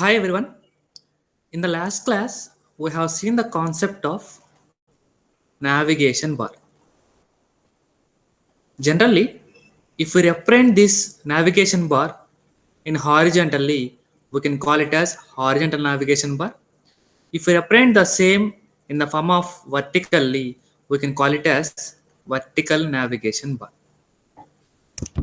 Hi everyone. In the last class, we have seen the concept of navigation bar. Generally, if we represent this navigation bar in horizontally, we can call it as horizontal navigation bar. If we represent the same in the form of vertically, we can call it as vertical navigation bar.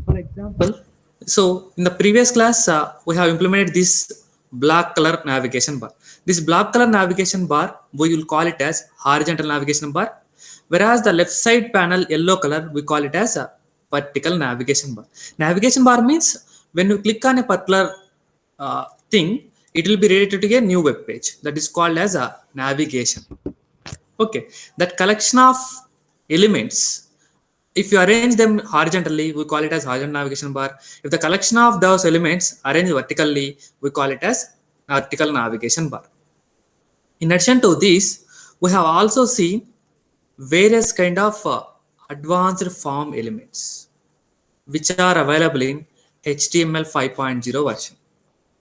For example, so in the previous class, we have implemented this black color navigation bar. This black color navigation bar, we will call it as horizontal navigation bar, whereas the left side panel yellow color, we call it as a vertical navigation bar. Navigation bar means when you click on a particular thing, it will be related to a new web page that is called as a navigation. Okay, that collection of elements, if you arrange them horizontally, we call it as horizontal navigation bar. If the collection of those elements arranged vertically, we call it as vertical navigation bar. In addition to this, we have also seen various kind of advanced form elements which are available in HTML 5.0 version.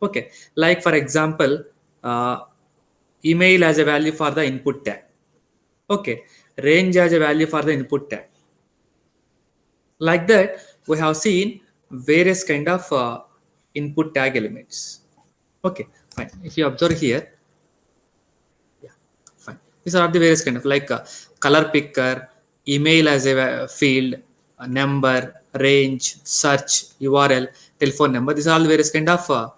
Okay, like for example, uh, email as a value for the input tag. Okay, range as a value for the input tag. Like that, we have seen various kind of input tag elements. Okay, fine. If you observe here, yeah, fine. These are the various kind of like color picker, email as a field, a number, range, search, URL, telephone number. These are all the various kind of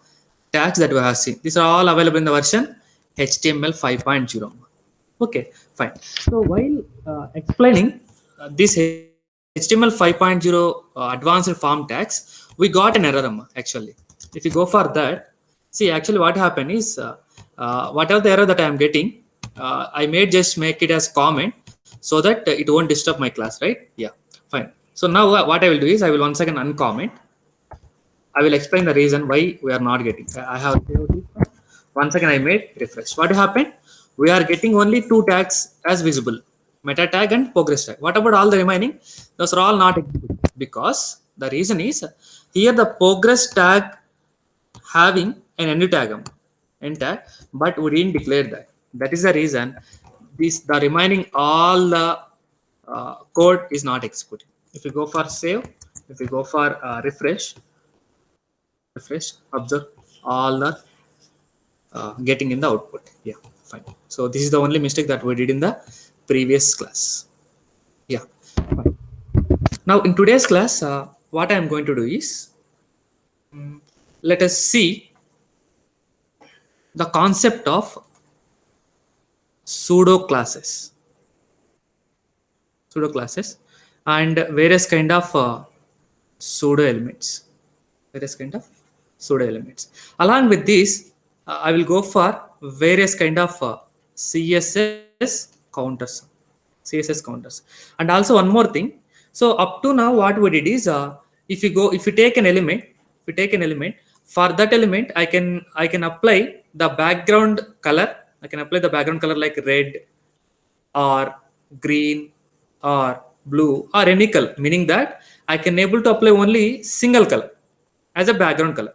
tags that we have seen. These are all available in the version HTML 5.0. Okay, fine. So while explaining this HTML 5.0 advanced form tags, we got an error actually. If you go for that, see actually what happened is whatever the error that I am getting, I may just make it as comment so that it won't disturb my class, right? Yeah, fine. So now what I will do is I will once again uncomment. I will explain the reason why we are not getting. I have once again I made refresh. What happened? We are getting only two tags as visible, meta tag and progress tag. What about all the remaining? Those are all not executed because the reason is here the progress tag having an end tag, but we didn't declare that. That is the reason this the remaining all the code is not executed. If you go for save, if you go for refresh, observe all the getting in the output. Yeah, fine. So this is the only mistake that we did in the previous class. Yeah, fine. Now in today's class, what I am going to do is let us see the concept of pseudo classes, and various kind of pseudo elements. Various kind of pseudo elements. Along with this, I will go for various kind of counters, CSS counters, and also one more thing. So up to now, what we did is, if you take an element, for that element, I can apply the background color. I can apply the background color like red or green or blue or any color, meaning that I can able to apply only single color as a background color.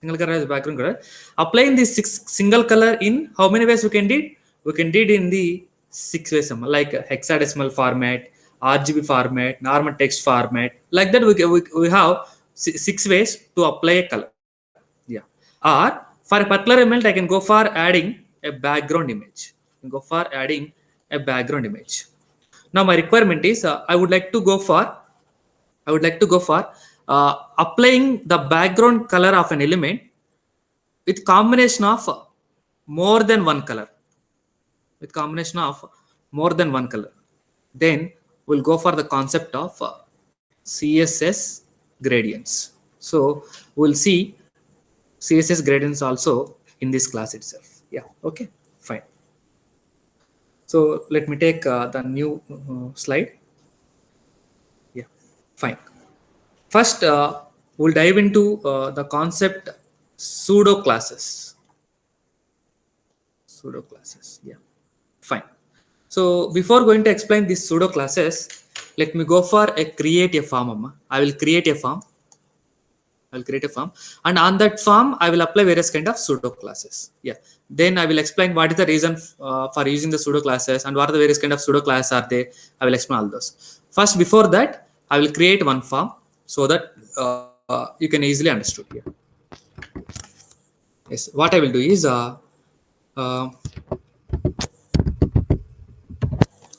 Single color as a background color. Applying this single color in how many ways we can do it? We can do it in the 6 ways, like hexadecimal format, RGB format, normal text format. Like that, we have 6 ways to apply a color. Yeah. Or for a particular element, I can go for adding a background image. Go for adding a background image. Now my requirement is I would like to go for applying the background color of an element with combination of more than one color. With combination of more than one color. Then we'll go for the concept of CSS gradients. So we'll see CSS gradients also in this class itself. Yeah. Okay. Fine. So let me take the new slide. Yeah. Fine. First, we'll dive into the concept pseudo classes. Pseudo classes. Yeah. Fine. So before going to explain these pseudo classes, let me go for a create a form. I will create a form. I'll create a form, and on that form, I will apply various kind of pseudo classes. Yeah. Then I will explain what is the reason for using the pseudo classes and what are the various kind of pseudo classes are there. I will explain all those. First, before that, I will create one form so that you can easily understood here. Yes. What I will do is uh, I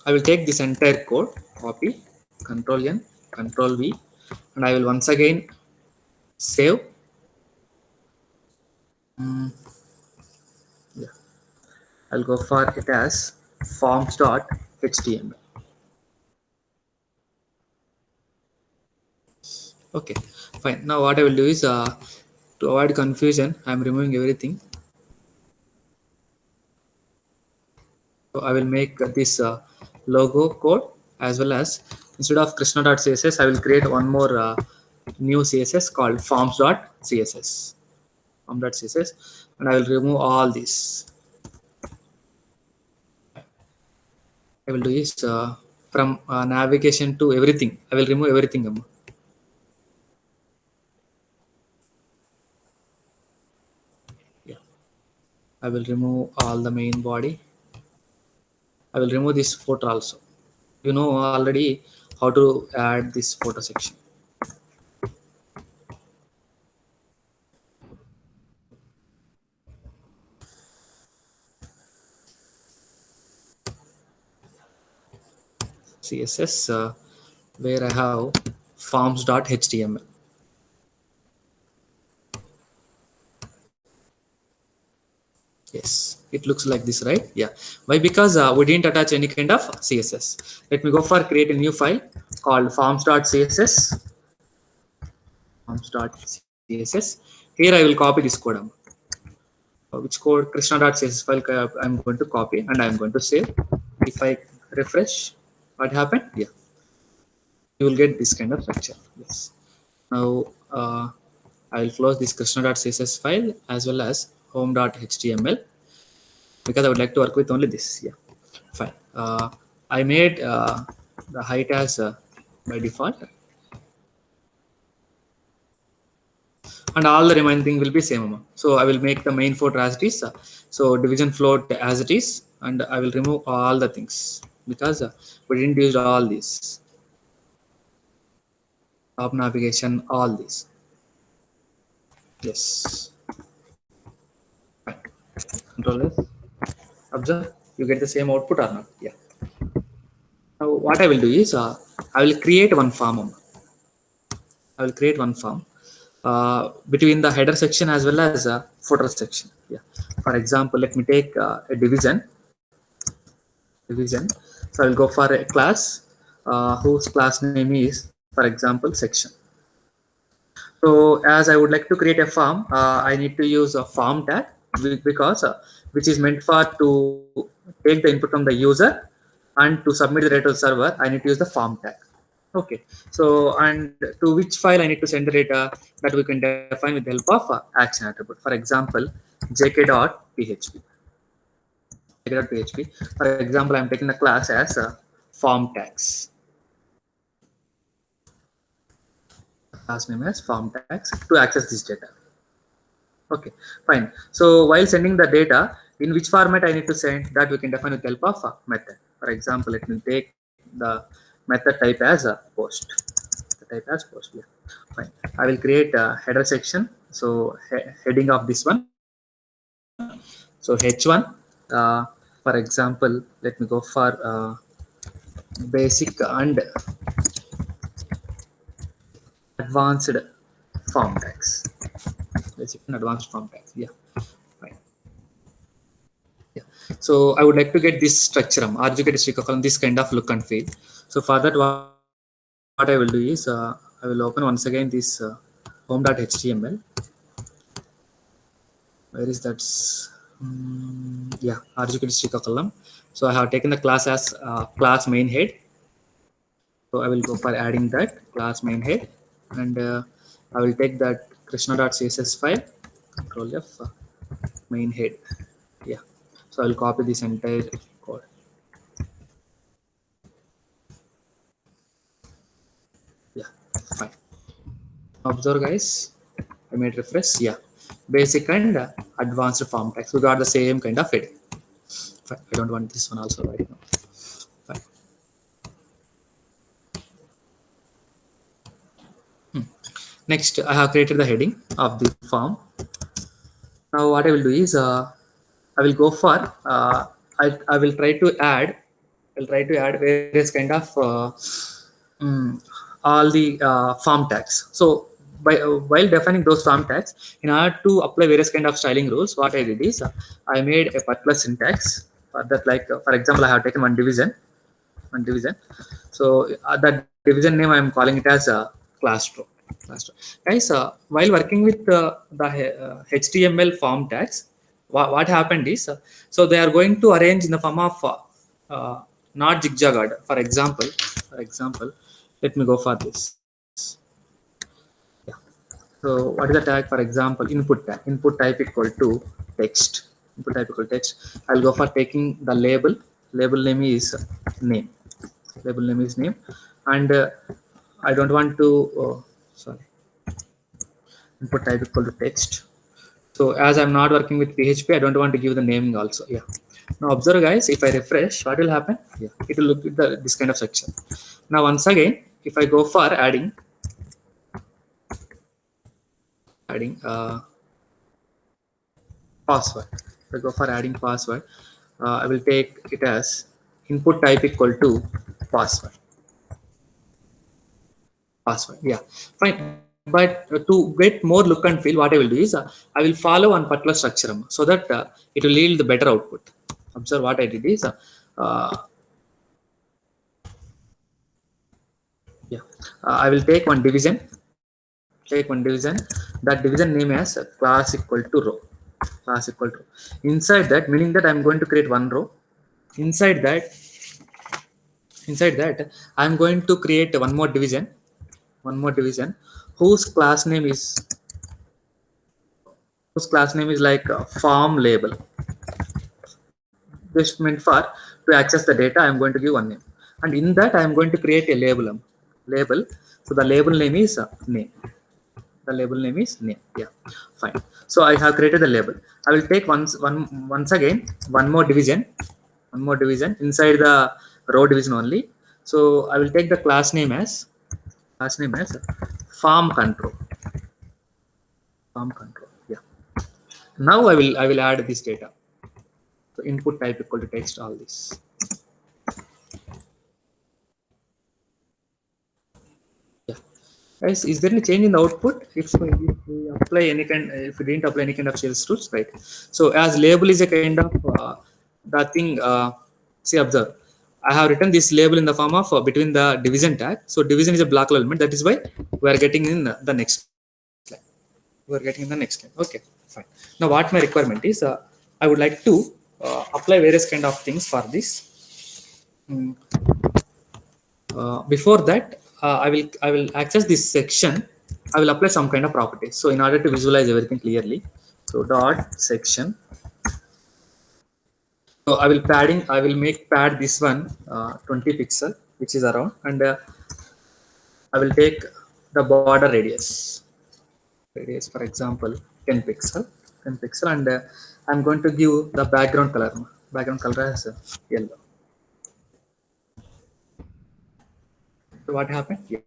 will take this entire code, copy, Control N, Control V, and I will once again save. Yeah, I'll go for it as forms.html. Okay, fine. Now what I will do is to avoid confusion, I am removing everything. So I will make this logo code, as well as instead of krishna.css, I will create one more new CSS called forms.css. Form.css, and I will remove all these. I will do is from navigation to everything. I will remove everything. Amma. Yeah, I will remove all the main body. I will remove this photo also. You know already how to add this photo section. CSS where I have forms.html. Yes, it looks like this, right? Yeah. Why? Because we didn't attach any kind of CSS. Let me go for create a new file called forms.css. Forms.css. Here I will copy this code. Which code krishna.css file I'm going to copy and I'm going to save. If I refresh, what happened? Yeah, you will get this kind of structure. Yes. Now I will close this krishna.css file as well as home.html because I would like to work with only this. Yeah, fine. I made the height as by default, and all the remaining thing will be same amount. So I will make the main float as it is. So division float as it is, and I will remove all the things because we didn't use all these top navigation, all these. Yes, fine. Control S. Observe, you get the same output or not? Yeah. Now what I will do is I will create one form. I will create one form between the header section as well as footer section. Yeah. For example, let me take a division. So I will go for a class whose class name is, for example, section. So as I would like to create a form, I need to use a form tag because which is meant for to take the input from the user and to submit the data to the server. I need to use the form tag. Okay. So and to which file I need to send the data, that we can define with the help of action attribute. For example, jk.php. jk.php. For example, I'm taking the class as form tags. Class name as form tags to access this data. Okay, fine. So while sending the data, in which format I need to send, that we can define with the help of a method. For example, let me take the method type as a post. The type as post. Yeah. Fine. I will create a header section. So heading of this one. So H1. Uh, for example, let me go for basic and advanced form tags. Basic and advanced form tags. Yeah. Fine. Yeah. So I would like to get this structure, RGK stick column, this kind of look and feel. So for that, what I will do is I will open once again this home.html. Where is that? Yeah, RGK stick column. So I have taken the class as class main head. So I will go for adding that class main head, and I will take that krishna.css file, control F, main head. Yeah. So I will copy this entire code. Yeah, fine. Observe, guys. Ultimate refresh. Yeah. Basic and advanced form tags. We got the same kind of heading. Fine. I don't want this one also right now. Fine. Next, I have created the heading of the form. Now what I will do is I will go for I will try to add various kind of mm, all the form tags. So while defining those form tags, in order to apply various kind of styling rules, what I did is I made a particular syntax for that. Like for example, I have taken one division. So that division name I am calling it as class row. Guys, while working with the HTML form tags, what happened is so they are going to arrange in the form of not zigzag order. For example, let me go for this. Yeah. So what is the tag? For example, input tag. Input type equal to text. Input type equal to text. I'll go for taking the label. Label name is name. Label name is name, and I don't want to. Sorry. Input type equal to text. So as I'm not working with PHP, I don't want to give the naming also. Yeah. Now observe guys, if I refresh, what will happen? Yeah, it will look at this kind of section. Now once again, if I go for adding password, if I go for adding password, I will take it as input type equal to password. Yeah, fine. But to get more look and feel, what I will do is I will follow one particular structure so that it will yield the better output. Observe what I did is yeah, I will take one division. That division name as class equal to row. Class equal to. Inside that, meaning that I'm going to create one row. Inside that, I'm going to create one more division. Whose class name is like form label. This meant for to access the data. I'm going to give one name, and in that I'm going to create a label. Label. So the label name is name. The label name is name. Yeah, fine. So I have created the label. I will take once again one more division inside the row division only. So I will take the class name as farm control. Yeah. Now I will add this data. So input type equal to text, all this. Yeah. Guys, is there any change in the output if we apply any kind, if we didn't apply any kind of sales rules, right? So as label is a kind of the thing, see, observe, I have written this label in the form of between the division tag. So division is a block element. That is why we are getting in the next line. Okay, fine. Now what my requirement is, I would like to apply various kind of things for this. Before that, I will access this section. I will apply some kind of properties. So in order to visualize everything clearly, so dot section. So I will make pad this one 20 pixel, which is around, and I will take the border radius. For example, 10 pixel, and I'm going to give the background color. Background color as yellow. So what happened? Yeah.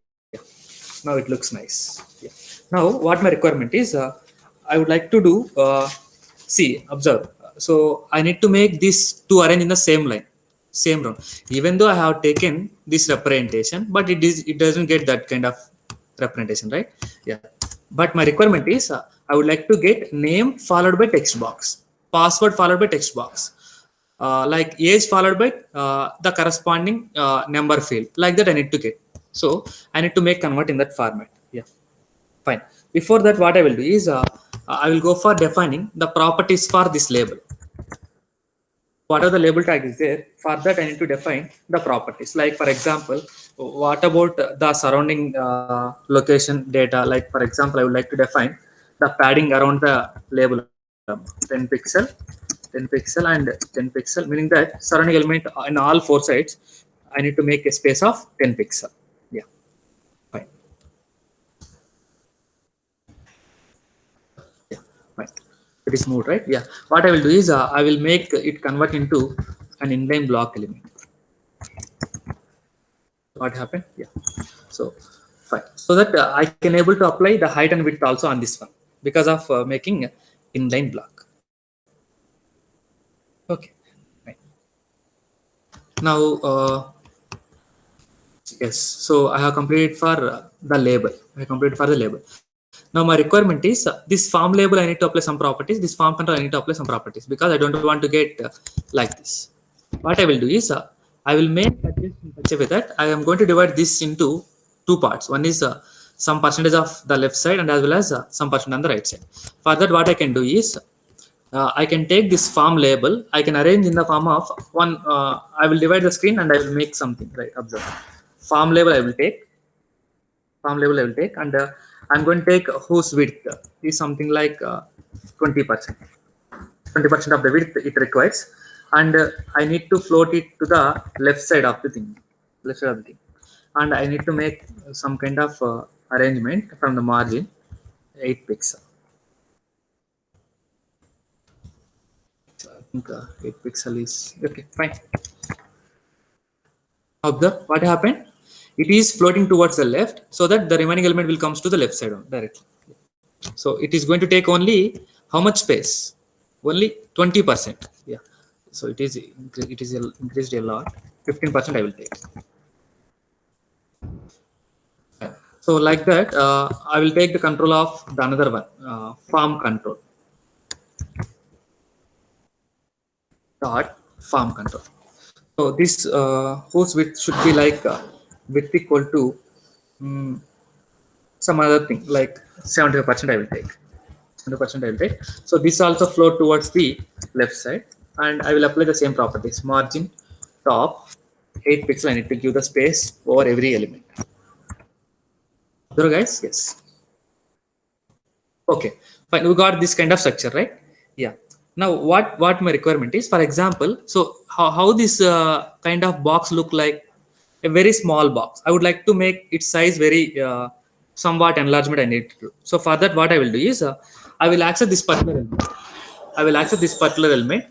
Now it looks nice. Yeah. Now what my requirement is, I would like to do see, observe. So I need to make this to arrange in the same line, same row. Even though I have taken this representation, but it doesn't get that kind of representation, right? Yeah. But my requirement is I would like to get name followed by text box, password followed by text box, like age followed by the corresponding number field, like that I need to get. So I need to make convert in that format. Yeah, fine. Before that, what I will do is I will go for defining the properties for this label. Whatever the label tag is there, for that I need to define the properties. Like for example, what about the surrounding location data? Like for example, I would like to define the padding around the label, 10 pixel, 10 pixel and 10 pixel, meaning that surrounding element in all four sides, I need to make a space of 10 pixel. Yeah, fine. Fine. It is moved, right? Yeah. What I will do is I will make it convert into an inline block element. What happened? Yeah. So fine. So that I can able to apply the height and width also on this one because of making inline block. Okay. Fine. Now, yes. So I have completed for the label. I completed for the label. Now my requirement is this form label I need to apply some properties. This form control I need to apply some properties because I don't want to get like this. What I will do is I will make in such a way that I am going to divide this into two parts. One is some percentage of the left side and as well as some percent on the right side. For that, what I can do is I can take this form label. I can arrange in the form of one. I will divide the screen and I will make something. Right, observe. Form label I will take. Form label I will take, and I'm going to take whose width is something like 20%. 20% of the width it requires, and I need to float it to the left side of the thing, and I need to make some kind of arrangement from the margin 8 pixel. So I think 8 pixel is okay. Fine. Observe what happened. It is floating towards the left, so that the remaining element will comes to the left side directly. So it is going to take only how much space? Only 20%. Yeah. So it is increased a lot. 15% I will take. So like that, I will take the control of the another one, farm control. Dot farm control. So this host width should be like width equal to some other thing like 75% I will take. 100% I will take. So this also flow towards the left side, and I will apply the same properties. Margin top 8 pixel. I need to give the space over every element. There, guys. Yes. Okay. Fine. We got this kind of structure, right? Yeah. Now, what my requirement is, for example, so how this kind of box look like? A very small box. I would like to make its size very somewhat enlargement I need to do. So for that, what I will do is I will access this particular element. I will access this particular element.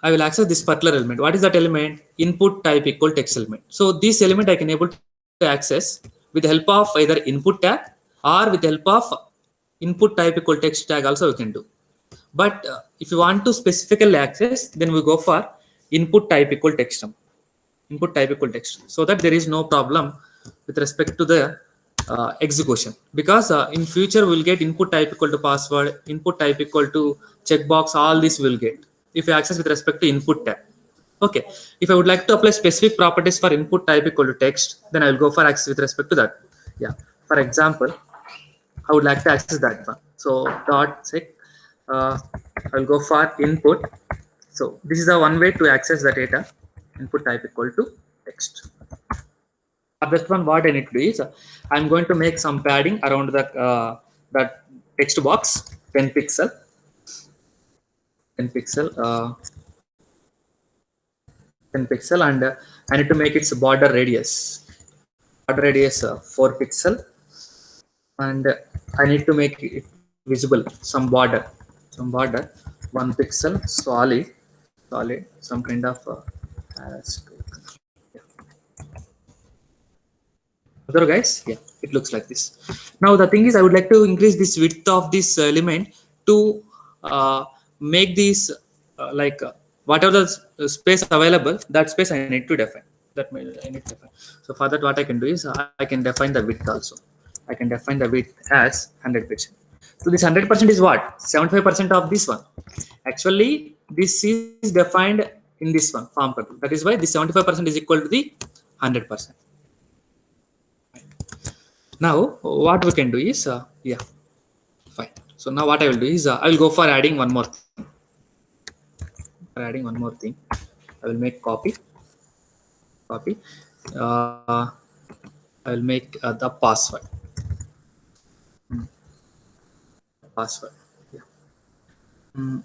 I will access this particular element. What is that element? Input type equal text element. So this element I can able to access with the help of either input tag or with the help of input type equal text tag also we can do. But if you want to specifically access, then we go for input type equal text. Input type equal text, so that there is no problem with respect to the execution, because in future we'll get input type equal to password, input type equal to checkbox, all this will get if you access with respect to input tag. Okay, if I would like to apply specific properties for input type equal to text, then I will go for access with respect to that. Yeah, for example, I would like to access that one. So dot sec, I will go for input. So this is the one way to access the data. Input type equal to text. For that one, what I need to do is I'm going to make some padding around the that text box, 10 pixel, 10 pixel, 10 pixel, and I need to make its border radius. Border radius 4 pixel, and I need to make it visible. Some border, 1 pixel, solid, some kind of. Other guys, yeah, it looks like this. Now the thing is, I would like to increase this width of this element to make this like whatever the space available, that space I need to define. I need to define. So for that, what I can do is I can define the width also. I can define the width as 100%. So this 100% is what? 75% of this one. Actually, this is defined in this one form control. That is why this 75% is equal to the 100%. Now what we can do is yeah, fine. So now what I will do is I will go for adding one more thing. I will make copy. I will make the password. Yeah.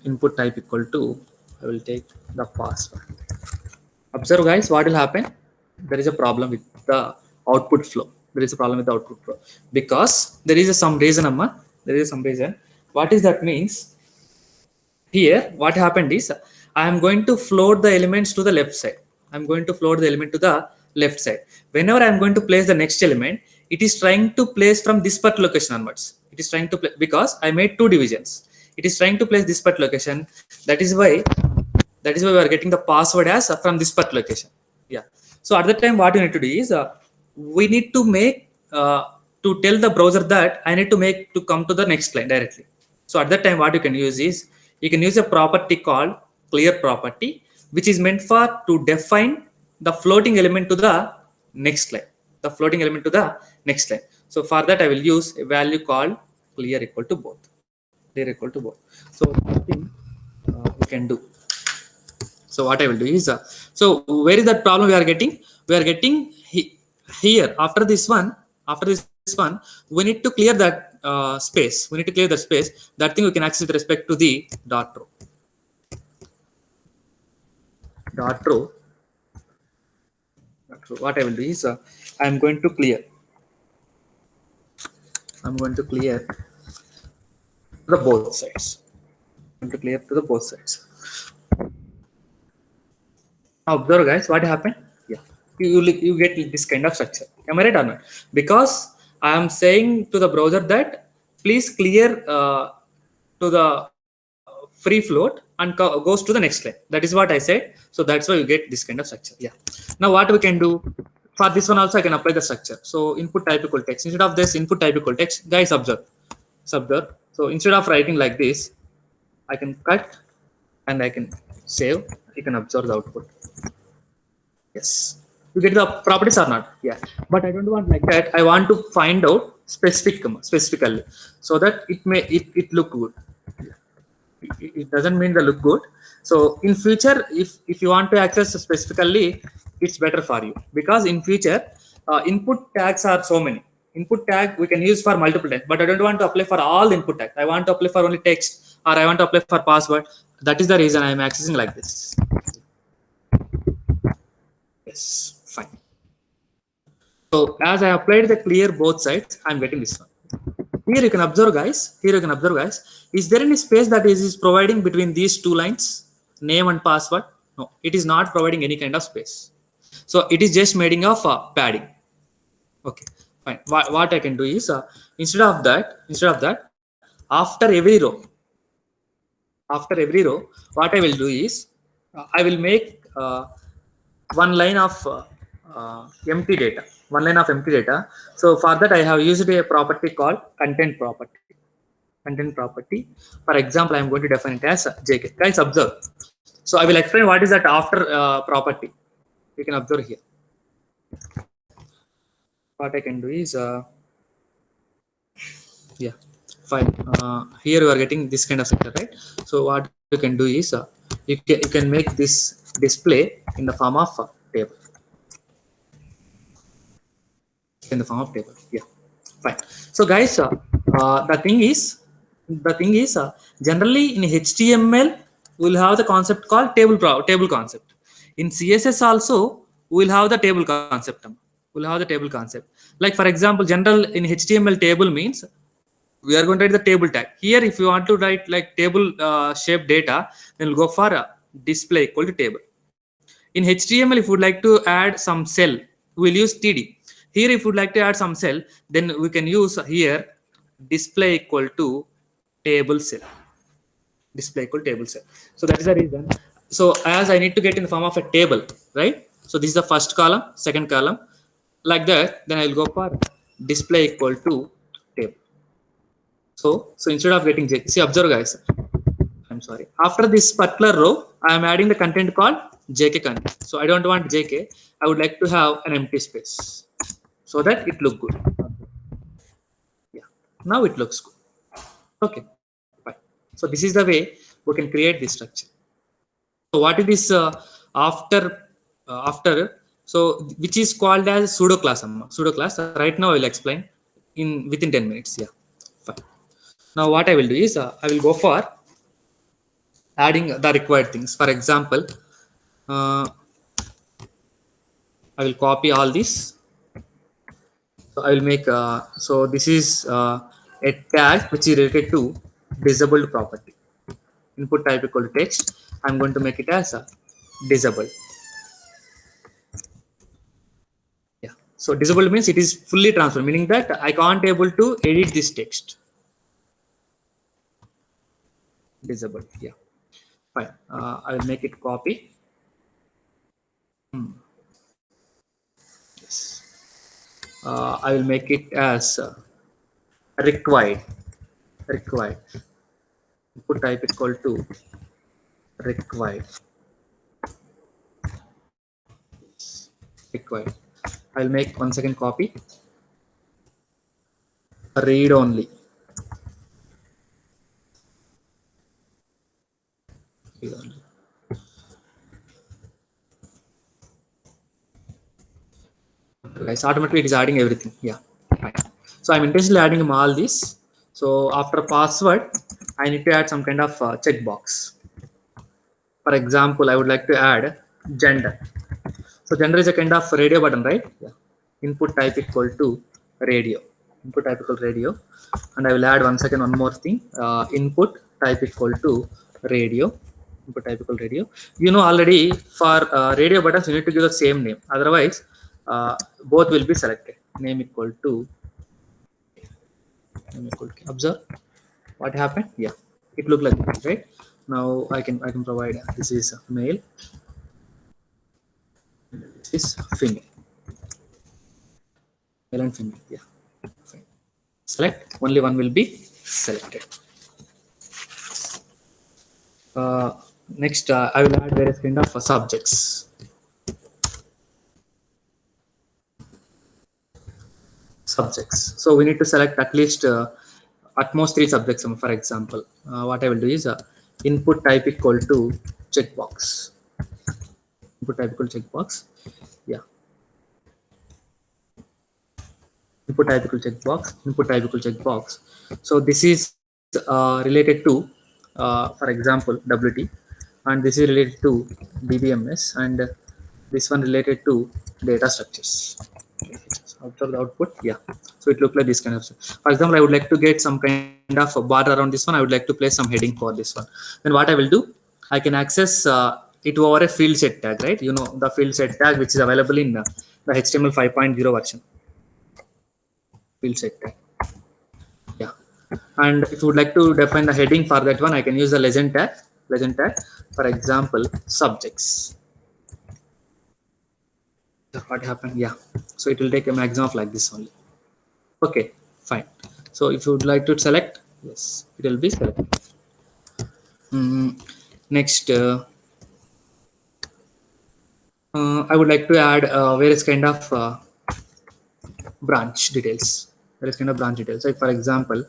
Input type equal to, I will take the password. Observe guys, what will happen? There is a problem with the output flow. Because there is some reason, Amma. There is some reason. What is that means? Here, what happened is I am going to float the elements to the left side. I'm going to float the element to the left side. Whenever I'm going to place the next element, it is trying to place from this particular location onwards. It is trying to play because I made two divisions. It is trying to place this particular location. That is why we are getting the password as from this particular location. Yeah. So at the time, what you need to do is we need to make to tell the browser that I need to make to come to the next line directly. So at that time, what you can use is you can use a property called clear property, which is meant for to define the floating element to the next line. The floating element to the next line. So for that, I will use a value called clear equal to both. Clear equal to both. So one thing we can do. So what I will do is, so where is that problem we are getting? We are getting here after this one, we need to clear that space. We need to clear that space. That thing we can access with respect to the dot row. Dot row. What I will do is, I am going to clear. I'm going to clear the both sides. I'm going to clear to the both sides. Now observe guys, what happened? Yeah, you get this kind of structure. Am I right or not? Because I am saying to the browser that please clear to the free float and goes to the next line. That is what I said. So that's why you get this kind of structure. Yeah. Now what we can do for this one also, I can apply the structure. So input type equal text. Instead of this input type equal text, guys observe. So instead of writing like this, I can cut and I can save. You can observe the output. Yes. You get the properties or not? Yeah. But I don't want like that. I want to find out specifically so that it look good. It doesn't mean the look good. So in future, if you want to access specifically, it's better for you because in future, input tags are so many. Input tag we can use for multiple tags, but I don't want to apply for all input tags. I want to apply for only text or I want to apply for password. That is the reason I am accessing like this. Yes, fine. So as I applied the clear both sides, I'm getting this one. Here you can observe guys, is there any space that is providing between these two lines, name and password? No, it is not providing any kind of space. So it is just making of padding. Okay, fine. What I can do is instead of that, after every row, what I will do is I will make one line of empty data. So for that, I have used a property called content property. For example, I am going to define it as JK. Guys, observe. So I will explain what is that after property. You can observe here. What I can do is, yeah, fine. Here you are getting this kind of structure, right? So what you can do is, you can make this display in the form of table. Yeah, fine. So guys, the thing is, generally in HTML we'll have the concept called table concept. In CSS also we'll have the table concept. Like for example, general in HTML table means we are going to write the table tag. Here, if you want to write like table shape data, then we'll go for display equal to table. In HTML, if you would like to add some cell, we'll use TD. Here, if you would like to add some cell, then we can use here display equal to table cell. So that is the reason. So as I need to get in the form of a table, right? So this is the first column, second column, like that. Then I will go for display equal to table. So instead of getting JK, see, observe guys. I'm sorry. After this particular row, I am adding the content called JK content. So I don't want JK. I would like to have an empty space so that it look good. Yeah. Now it looks good. Okay. Fine. So this is the way we can create this structure. So what is this after? So which is called as pseudo class. Right now I will explain within 10 minutes. Yeah. Fine. Now what I will do is I will go for adding the required things. For example, I will copy all this. So I will make so this is a tag which is related to disabled property. Input type equal to text. I'm going to make it as a disabled. Yeah. So disabled means it is fully transferred, meaning that I can't able to edit this text. Disabled. Yeah. Fine. I will make it copy. Yes. I will make it as required. Required. Input type equal to required. Required. I'll make 1 second copy. Read only. Read only. Guys, automatically it is adding everything. Yeah. Fine. So I'm intentionally adding all this. So after password, I need to add some kind of checkbox. For example, I would like to add gender. So gender is a kind of radio button, right? Yeah. Input type equal to radio. Input type equal radio. And I will add 1 second, one more thing. Input type equal to radio. Input type equal radio. You know already for radio buttons, you need to give the same name. Otherwise, both will be selected. Name equal to observe what happened. Yeah, it looked like this, right? Now I can provide this is male, this is female, male and female. Yeah, fine. Select, only one will be selected. Next, I will add various kind of subjects. Subjects. So we need to select at least at most 3 subjects. For example, what I will do is input type equal to checkbox. Input type equal to checkbox. Yeah. Input type equal checkbox. Input type equal checkbox. So this is related to, for example, WT, and this is related to DBMS, and this one related to data structures. Observe the output. Yeah. So it looked like this kind of stuff. For example, I would like to get some kind of a bar around this one. I would like to place some heading for this one. Then what I will do, I can access it over a field set tag, right? You know, the field set tag which is available in the HTML 5.0 version. Field set tag. Yeah. And if you would like to define the heading for that one, I can use the legend tag. Legend tag. For example, subjects. What happened? Yeah. So it will take a maximum of like this only. Okay, fine. So if you would like to select, yes, it will be selected. Next, I would like to add various kind of branch details. Various kind of branch details. Like for example,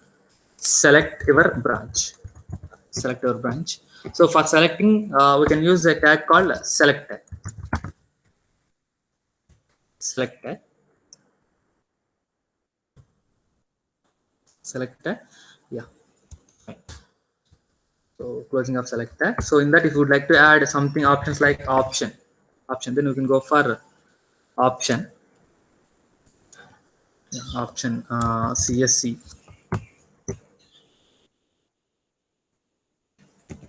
select your branch. Select your branch. So for selecting, we can use a tag called select tag. Select tag. Select tag. Yeah. Fine. So closing of select tag. So in that, if you would like to add something options like option, then you can go for option. Yeah, option CSC.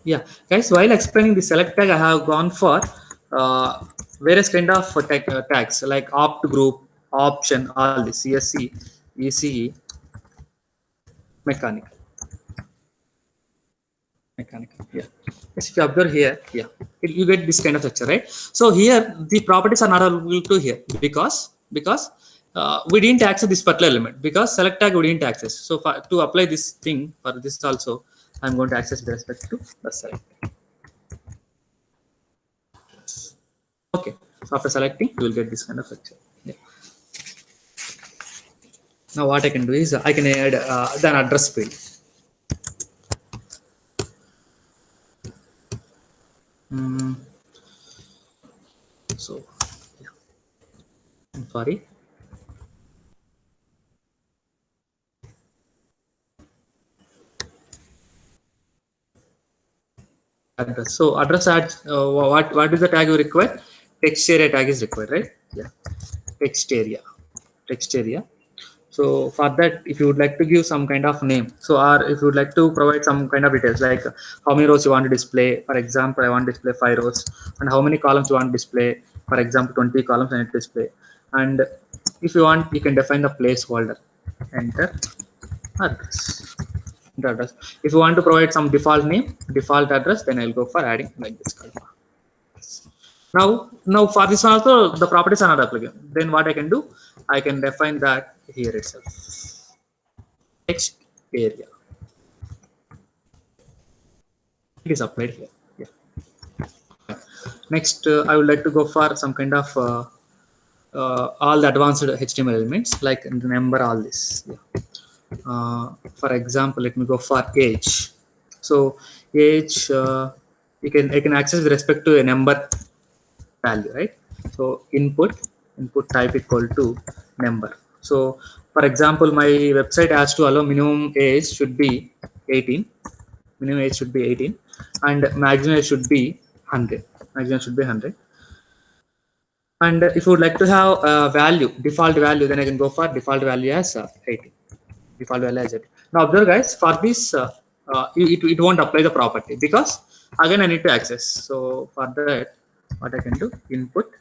Yeah, guys. While explaining the select tag, I have gone for various kind of tags like opt group, option, all the CSC, ECE, mechanical. Yeah. Yes, if you observe here, yeah, you get this kind of structure, right? So here the properties are not available to here because we didn't access this particular element, because select tag we didn't access. So to apply this thing for this also, I'm going to access with respect to the select. Okay. So after selecting, you will get this kind of structure. Yeah. Now what I can do is I can add an address field. So, yeah. I'm sorry. Address. So address adds what is the tag you require? Text area tag is required, right? Yeah. Text area. So for that, if you would like to give some kind of name, so or if you would like to provide some kind of details like how many rows you want to display. For example, I want to display 5 rows, and how many columns you want to display. For example, 20 columns I need to display. And if you want, you can define the placeholder. Enter address. Enter address. If you want to provide some default name, default address, then I'll go for adding like this. Now for this one also the properties are not applicable. Then what I can do, I can define that here itself. Text area. It is applied here. Yeah. Next, I would like to go for some kind of all the advanced HTML elements like number, all this. Yeah. For example, let me go for age. So age, I can access with respect to a number value, right? So input type equal to number. So for example, my website has to allow minimum age should be 18. Minimum age should be 18, and maximum age should be 100. Maximum should be 100. And if you would like to have a value, default value, then I can go for default value as 18. Default value as 18. Now observe guys, for this, it won't apply the property because again I need to access. So for that, what I can do, input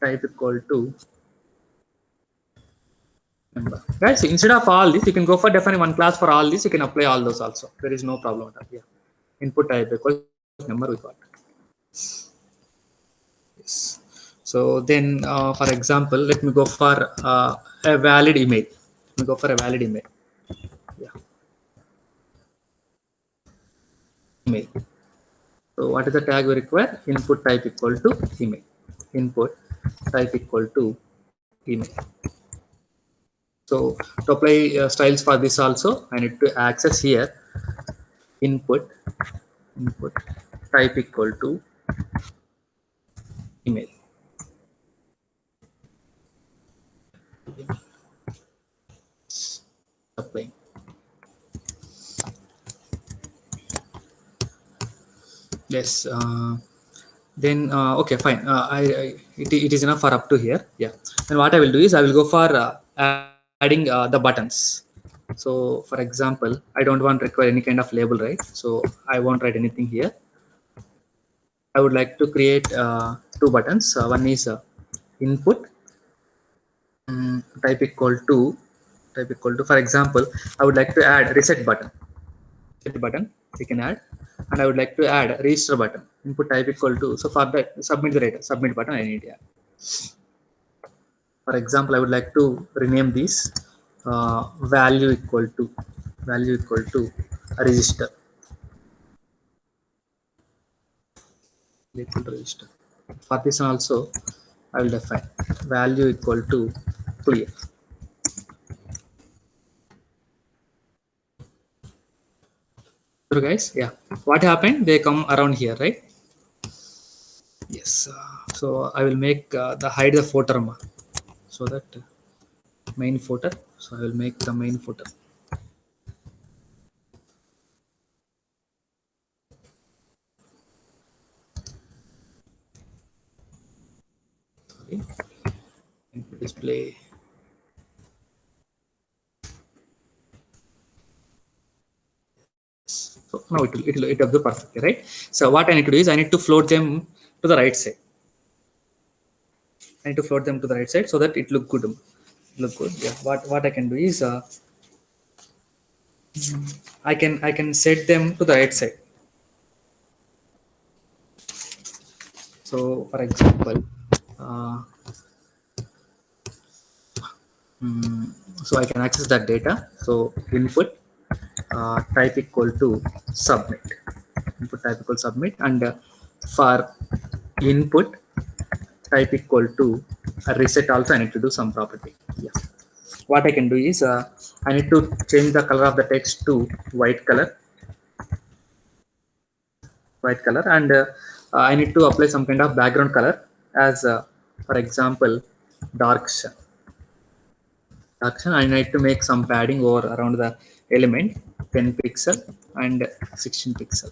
type equal to number. Guys, instead of all this, you can go for defining one class for all this. You can apply all those also. There is no problem at all. Yeah. Input type equals number we got. Yes. So then, for example, let me go for a valid email. Let me go for a valid email. Yeah. Email. So what is the tag we require? Input type equal to email. Input type equal to email. So to apply styles for this also, I need to access here input type equal to email. Applying. Yes. Then okay, fine. It is enough for up to here. Yeah. And what I will do is I will go for adding the buttons. So for example, I don't want to require any kind of label, right? So I won't write anything here. I would like to create two buttons. One is input type equal to for example, I would like to add reset button. Reset button we can add, and I would like to add register button. Input type equal to, so for that submit the data, submit button I need here. For example, I would like to rename this value equal to register. Equal to register. For this one also, I will define value equal to clear. So guys, yeah, what happened? They come around here, right? Yes. So I will make the hide the footer so that main footer. So I will make the main footer. Sorry. Input display. So now it will do perfectly, right? So what I need to do is I need to float them to the right side. I need to float them to the right side so that it look good. Yeah. What I can do is I can set them to the right side. So for example, so I can access that data. So input type equal to submit. Input type equal submit, and for input type equal to reset also I need to do some property. Yeah. What I can do is I need to change the color of the text to white color, and I need to apply some kind of background color as for example dark action. I need to make some padding over around the element 10 pixel and 16 pixel.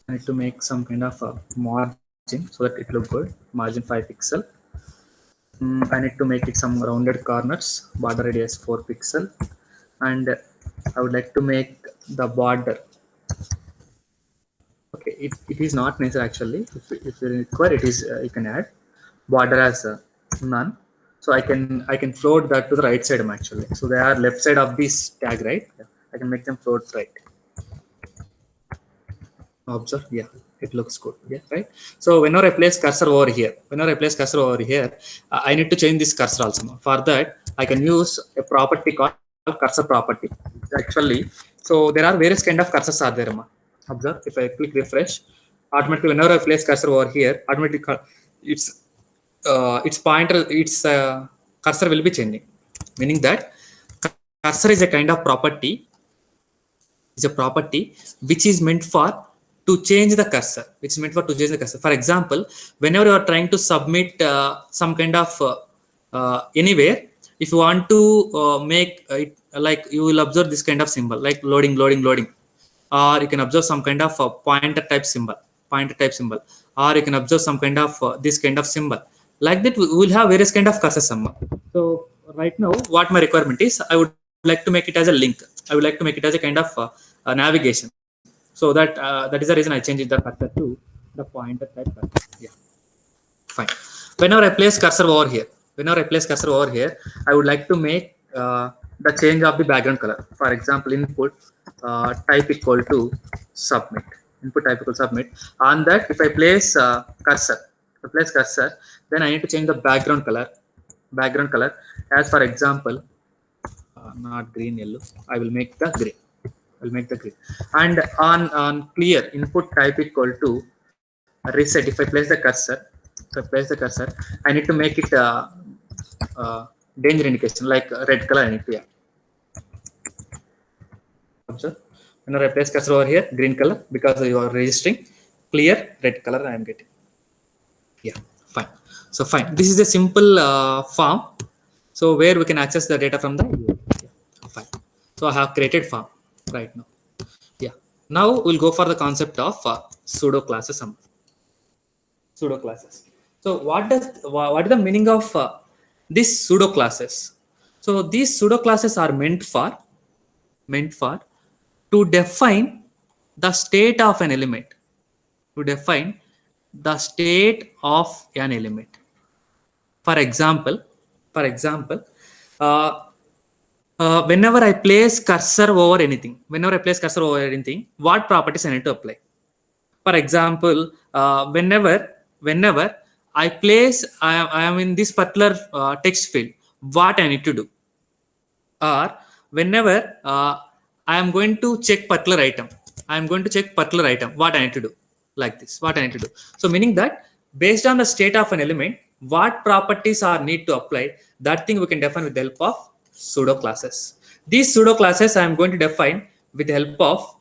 I need to make some kind of margin so that it look good. Margin 5 pixel. I need to make it some rounded corners. Border radius 4 pixel, and I would like to make the border. Okay, it is not necessary actually. If you require, it is you can add border as none. So I can float that to the right side actually. So they are left side of this tag, right? I can make them float right. Observe, yeah, it looks good, yeah, right. So whenever I place cursor over here, I need to change this cursor also. For that I can use a property called cursor property actually. So there are various kind of cursors are there, ma. Observe, if I click refresh, automatically whenever I place cursor over here, automatically its pointer, its cursor will be changing, meaning that cursor is a kind of property, is a property which is meant for to change the cursor, which is meant for to change the cursor. For example, whenever you are trying to submit some kind of anywhere, if you want to make it, like you will observe this kind of symbol like loading, or you can observe some kind of pointer type symbol, or you can observe some kind of this kind of symbol. Like that we will have various kind of cursor symbol. So right now what my requirement is, I would like to make it as a link. I would like to make it as a kind of navigation. So that is the reason I changed the cursor to the pointer type cursor. Yeah, fine. Whenever I place cursor over here, I would like to make the change of the background color. For example, input type equal to submit. Input type equal submit. On that, if I place cursor, then I need to change the background color. As for example, not green, yellow. I will make the gray. And on clear, input type equal to reset. If I place the cursor, I need to make it uh, danger indication like red color. I need to, yeah. Observe, whenever I place cursor over here, green color, because you are registering. Clear, red color I am getting. Yeah, fine. So fine, this is a simple form, so where we can access the data from the, yeah, fine. So I have created form right now. Yeah, now we'll go for the concept of pseudo classes. Pseudo classes. So what is the meaning of these pseudo classes? So these pseudo classes are meant for to define the state of an element, to define the state of an element. For example, for example, uh, whenever I place cursor over anything, what properties I need to apply? For example, whenever I am in this particular text field, what I need to do? Or whenever I am going to check particular item, what I need to do? Like this, what I need to do. So meaning that based on the state of an element, what properties are need to apply, that thing we can define with the help of pseudo classes. These pseudo classes I am going to define with the help of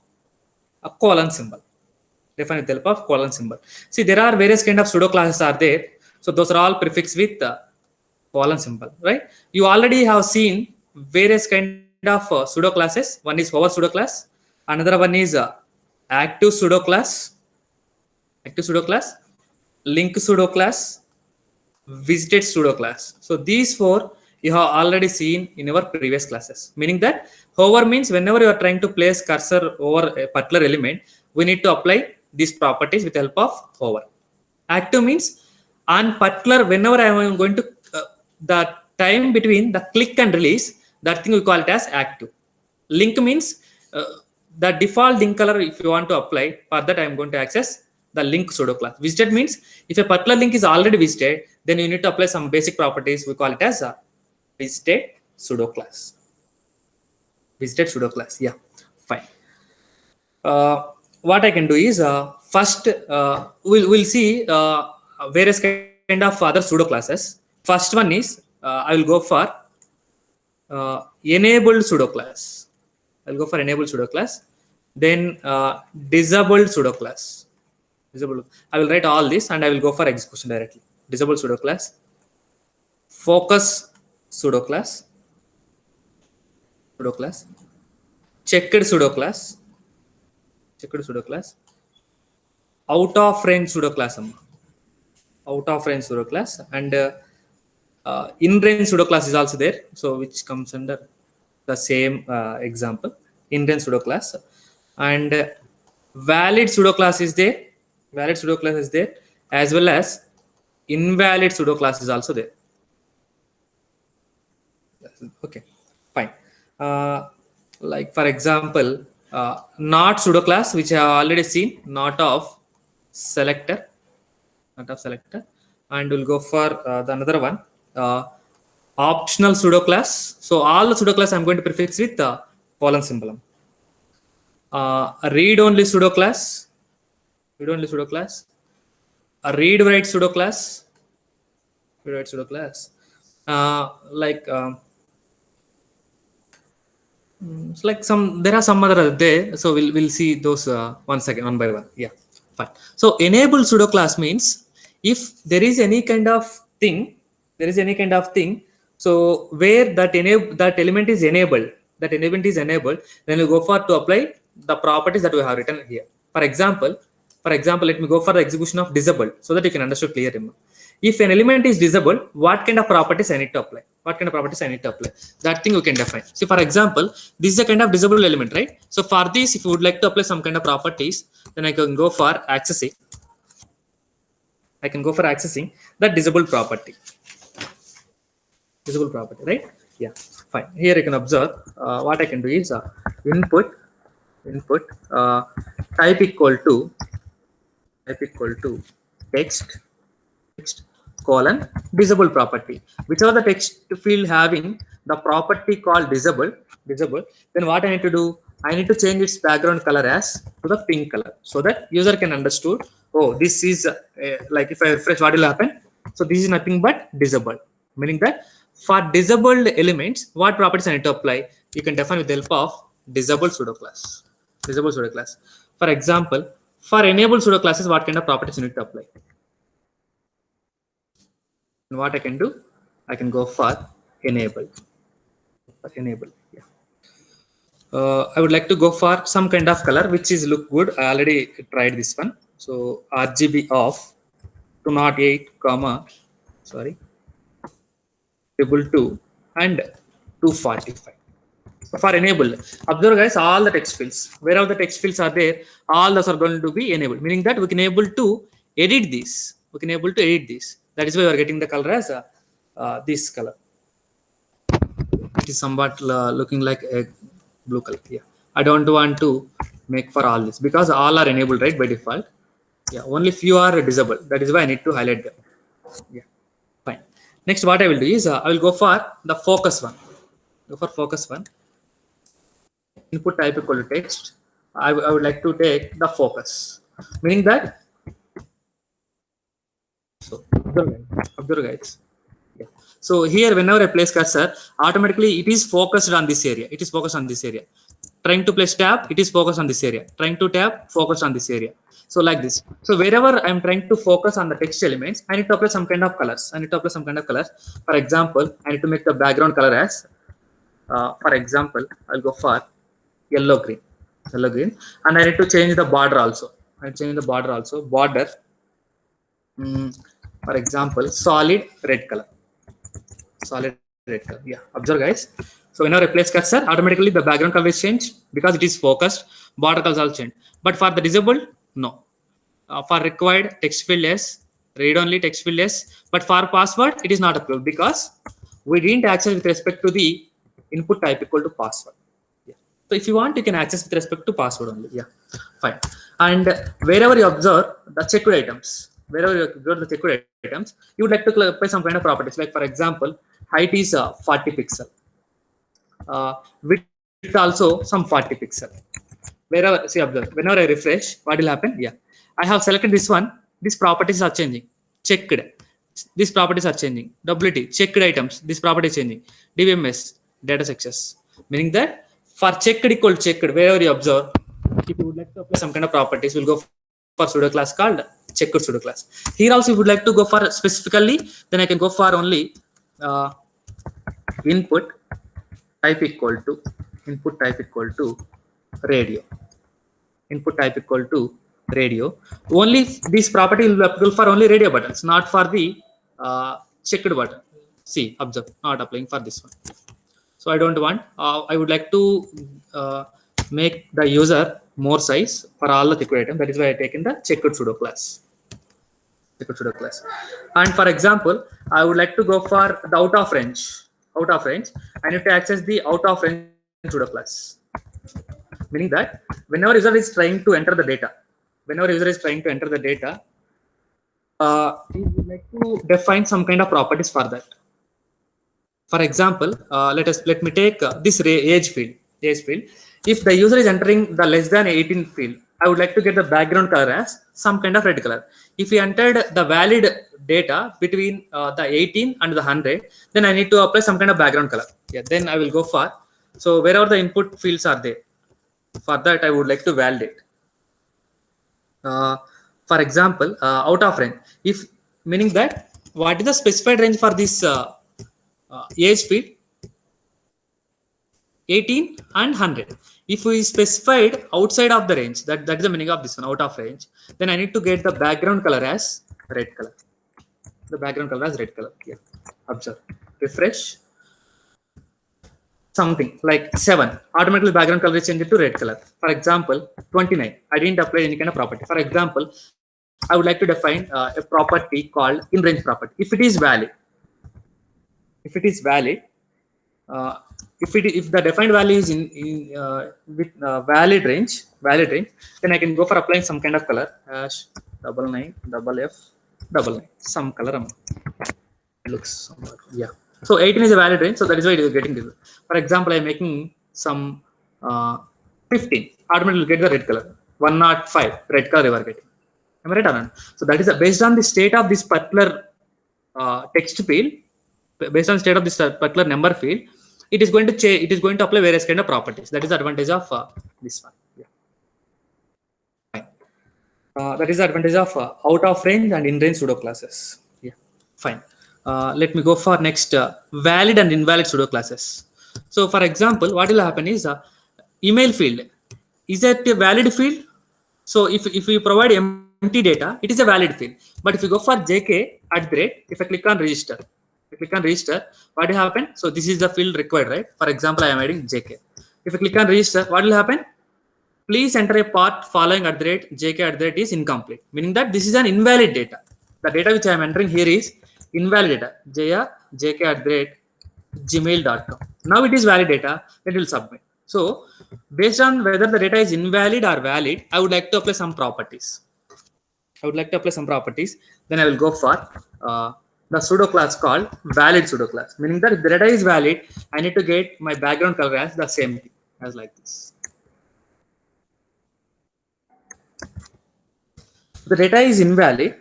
a colon symbol. Define with the help of colon symbol. See, there are various kind of pseudo classes are there. So those are all prefixed with colon symbol, right? You already have seen various kind of pseudo classes. One is hover pseudo class, another one is active pseudo class, link pseudo class, visited pseudo class. So these four you have already seen in our previous classes. Meaning that hover means whenever you are trying to place cursor over a particular element, we need to apply these properties with the help of hover. Active means on particular, whenever I am going to the time between the click and release, that thing we call it as active. Link means the default link color, if you want to apply, for that I am going to access the link pseudo class. Visited means if a particular link is already visited, then you need to apply some basic properties. We call it as a visited pseudo class. Yeah, fine. What I can do is first we'll see various kind of other pseudo classes. First one is I will go for enabled pseudo class. I'll go for enabled pseudo class. Then disabled pseudo class. I will write all this and I will go for execution directly. Disabled pseudo class. Focus pseudo class. Checked pseudo class. Out of range pseudo class. And In-range pseudo class is also there, so which comes under the same example. In-range pseudo class, and valid pseudo class is there. Valid pseudo class is there, as well as invalid pseudo class is also there. Okay, fine. Like for example, not pseudo class, which I have already seen, not of selector, not of selector, and we'll go for the another one, optional pseudo class. So all the pseudo class I'm going to prefix with the colon symbol. Read only pseudo class, read only pseudo class, a read write pseudo class, read write pseudo class, like. It's like some there are some other there, so we'll see those once again one by one. Yeah, fine. So enable pseudo class means if there is any kind of thing, there is any kind of thing. So where that element is enabled, then you go for to apply the properties that we have written here. For example, let me go for the execution of disabled so that you can understand clearly. If an element is disabled, what kind of properties I need to apply? What kind of properties I need to apply? That thing you can define. See, for example, this is a kind of disabled element, right? So for this, if you would like to apply some kind of properties, then I can go for accessing. I can go for accessing that disabled property. Disabled property, right? Yeah, fine. Here you can observe what I can do is input type equal to text colon disable property. Whichever the text field having the property called disable, then what I need to do? I need to change its background color as to the pink color so that user can understood. Oh, this is like if I refresh, what will happen? So this is nothing but disable, meaning that for disabled elements, what properties I need to apply? You can define with the help of disabled pseudo class. Disabled pseudo class. For example, for enabled pseudo classes, what kind of properties you need to apply? And what I can do, I can go for enable. Yeah. I would like to go for some kind of color which is look good. I already tried this one. So RGB off 208 comma sorry 222 and 245. For enable, observe guys, all the text fields, wherever the text fields are there, all those are going to be enabled, meaning that we can able to edit this. We can able to edit this. That is why we are getting the color as this color. It is somewhat looking like a blue color. Yeah, I don't want to make for all this because all are enabled, right, by default. Yeah, only few are disabled. That is why I need to highlight them. Yeah, fine. Next, what I will do is I will go for the focus one. Go for focus one. Input type equal to text. I would like to take the focus, meaning that. So observe guys. Yeah. So here, whenever I place cursor, automatically it is focused on this area. It is focused on this area. Trying to place tab, it is focused on this area. Trying to tab, focused on this area. So like this. So wherever I'm trying to focus on the text elements, I need to apply some kind of colors. For example, I need to make the background color as, for example, I'll go for yellow green, and I need to change the border also. Border. For example, solid red color. Yeah, observe guys. So whenever I place cursor, automatically the background color is changed because it is focused. Border colors also change. But for the disabled, no. For required text field yes, read only text field yes. But for password, it is not approved because we didn't access with respect to the input type equal to password. Yeah. So if you want, you can access with respect to password only. Yeah, fine. And wherever you observe the checked items, you would like to apply some kind of properties. Like for example, height is 40 pixel. Width also some 40 pixel. Wherever, see, observe, whenever I refresh, what will happen? Yeah, I have selected this one. These properties are changing. Checked. These properties are changing. WT, checked items. This property is changing. DBMS, data success. Meaning that for checked equal checked, wherever you observe, if you would like to apply some kind of properties, we'll go for pseudo class called checked pseudo class. Here also, if you would like to go for specifically, then I can go for only input type equal to radio. Input type equal to radio. Only this property will be applicable for only radio buttons, not for the checked button. See, observe, not applying for this one. So I don't want, I would like to make the user more size for all the liquid item. That is why I taken the checkered pseudo class. Checkered pseudo class. And for example, I would like to go for the out of range. Out of range. I need to access the out of range pseudo class. Meaning that whenever user is trying to enter the data, we would like to define some kind of properties for that. For example, let me take this age field. If the user is entering the less than 18 field, I would like to get the background color as some kind of red color. If he entered the valid data between the 18 and the 100, then I need to apply some kind of background color. Yeah, then I will go for, so wherever the input fields are there, for that I would like to validate. For example, out of range, if meaning that what is the specified range for this age field? 18 and 100. If we specified outside of the range, that is the meaning of this one, out of range, then I need to get the background color as red color. The background color as red color. Yeah. Observe. Refresh. Something like 7. Automatically background color is changed to red color. For example, 29. I didn't apply any kind of property. For example, I would like to define a property called in range property. If it is valid, if the defined value is with valid range, then I can go for applying some kind of color, hash 99FF99, some color. It looks somewhat, yeah. So 18 is a valid range, so that is why it is getting this. For example, I am making some 15. Automatically get the red color. 105 red color you are getting. Am I right or not? So that is based on the state of this particular text field. Based on state of this particular number field, it is going to change. It is going to apply various kind of properties. That is the advantage of this one. Yeah. Fine. That is the advantage of out of range and in range pseudo classes. Yeah. Fine. Let me go for next valid and invalid pseudo classes. So, for example, what will happen is email field. Is that a valid field? So, if we provide empty data, it is a valid field. But if you go for JK at the rate, if I click on register, what will happen? So this is the field required, right? For example, I am adding JK. If I click on register, what will happen? Please enter a part following at the rate JK at the rate is incomplete, meaning that this is an invalid data. The data which I am entering here is invalid data. JK at the rate gmail.com. Now it is valid data, it will submit. So based on whether the data is invalid or valid, I would like to apply some properties. Then I will go for the pseudo class called valid pseudo class, meaning that if the data is valid, I need to get my background color as the same thing as like this. If the data is invalid,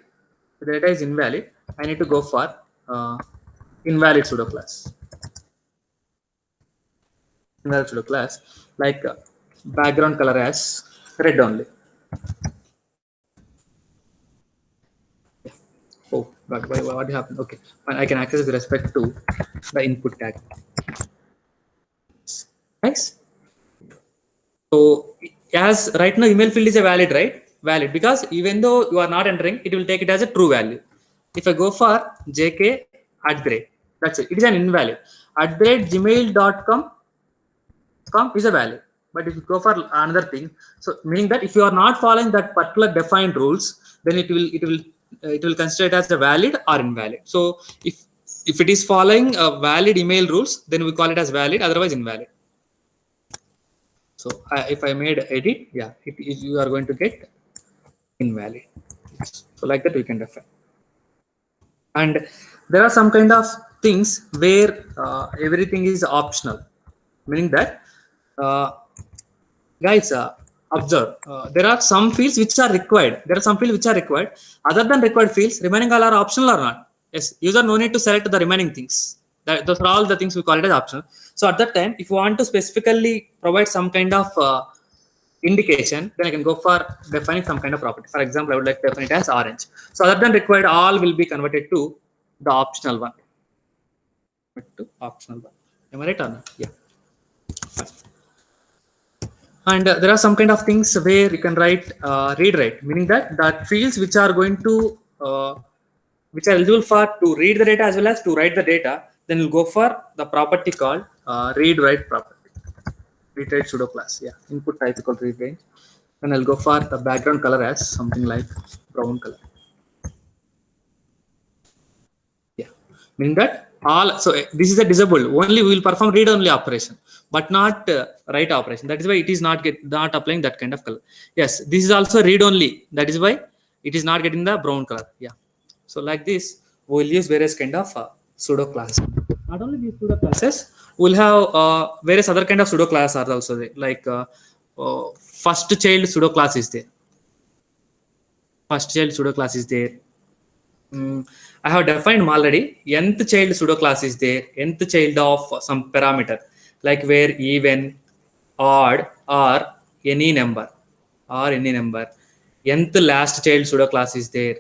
I need to go for invalid pseudo class. Like background color as red only. Oh God, what happened? Okay, I can access with respect to the input tag. Nice. So as right now email field is a valid, right? Valid, because even though you are not entering, it will take it as a true value. If I go for JK at the rate, that's it. It is an invalid. At the rate gmail.com is a valid. But if you go for another thing, so meaning that if you are not following that particular defined rules, then it will consider it as a valid or invalid. So if it is following a valid email rules, then we call it as valid, otherwise invalid. So if I made edit, yeah, you are going to get invalid. So like that we can define. And there are some kind of things where everything is optional, meaning that guys, observe, there are some fields which are required. Other than required fields, remaining all are optional or not? Yes, user no need to select the remaining things. Those are all the things we call it as optional. So at that time, if you want to specifically provide some kind of indication, then I can go for defining some kind of property. For example, I would like to define it as orange. So other than required, all will be converted to the optional one. Am I right or not? Yeah. And there are some kind of things where you can write read write, meaning that fields which are going to which are eligible for to read the data as well as to write the data, then we'll go for the property called read write property. Read write pseudo class. Yeah, input type equal read range. Then I'll go for the background color as something like brown color. Yeah, meaning that all, so this is a disabled. Only we will perform read only operation, but not write operation. That is why it is not applying that kind of color. Yes, this is also read only. That is why it is not getting the brown color. Yeah. So like this, we'll use various kind of pseudo classes. Not only these pseudo classes, we'll have various other kind of pseudo classes are also there. Like first child pseudo class is there. First child pseudo class is there. I have defined already. Nth child pseudo class is there. Nth child of some parameter, like where even, odd, or any number, Nth last child pseudo class is there.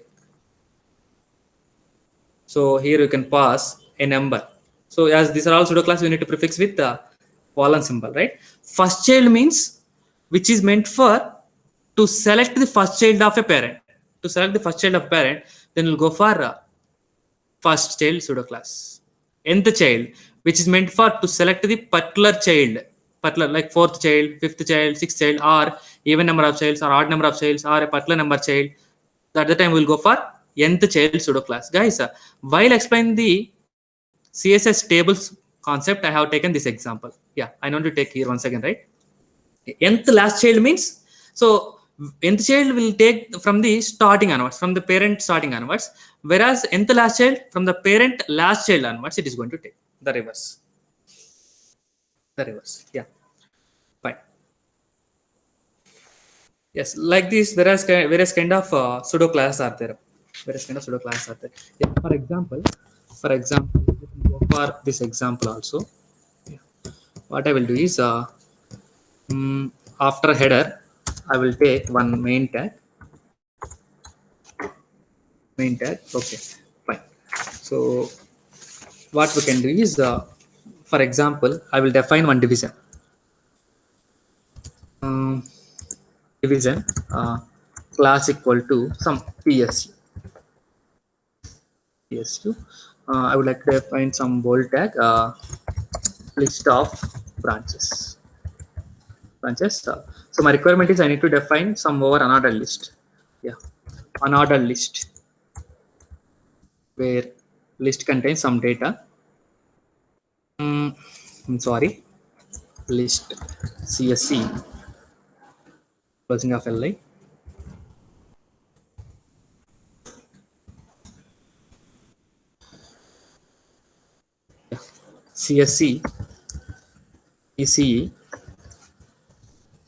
So here you can pass a number. So as these are all pseudo class, we need to prefix with the colon symbol, right? First child means which is meant for to select the first child of a parent. To select the first child of parent, then we'll go for first child pseudo class. Nth child, which is meant for to select the particular child, particular like fourth child, fifth child, sixth child, or even number of childs, or odd number of childs, or a particular number child. At the time we'll go for nth child pseudo class. Guys, while explaining the CSS tables concept, I have taken this example. Yeah, I want to take here once again, right? Nth last child means, so nth child will take from the starting onwards, from the parent starting onwards, whereas nth last child from the parent last child onwards, it is going to take the reverse. The reverse, yeah, fine. Yes, like this, various kind of pseudo classes are there. Various kind of pseudo classes are there. Yeah, for example, let me go for this example also. Yeah. What I will do is, after header, I will take one main tag. Okay, fine. So what we can do is, for example, I will define one division. Division class equal to some PSU. I would like to define some bold tag, list of branches. So my requirement is I need to define some over unordered list. Yeah, unordered list, where list contains some data. I'm sorry, list CSC closing of LI. CSC, ECE,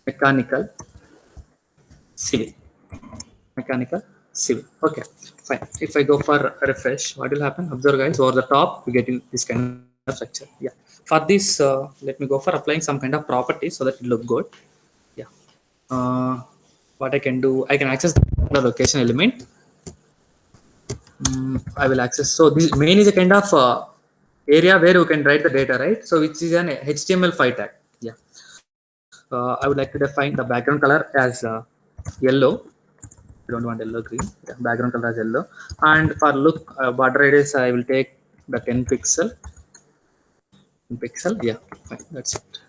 mechanical, civil. Okay, fine. If I go for refresh, what will happen? Observe, guys, over the top, we get this kind of structure. Yeah. For this, let me go for applying some kind of properties so that it look good. Yeah. What I can do, I can access the location element. I will access. So this main is a kind of area where you can write the data, right? So which is an HTML5 tag. Yeah. I would like to define the background color as yellow. I don't want yellow green. Yeah, background color as yellow. And for look border radius, I will take the 10 pixel. Yeah, fine. That's it.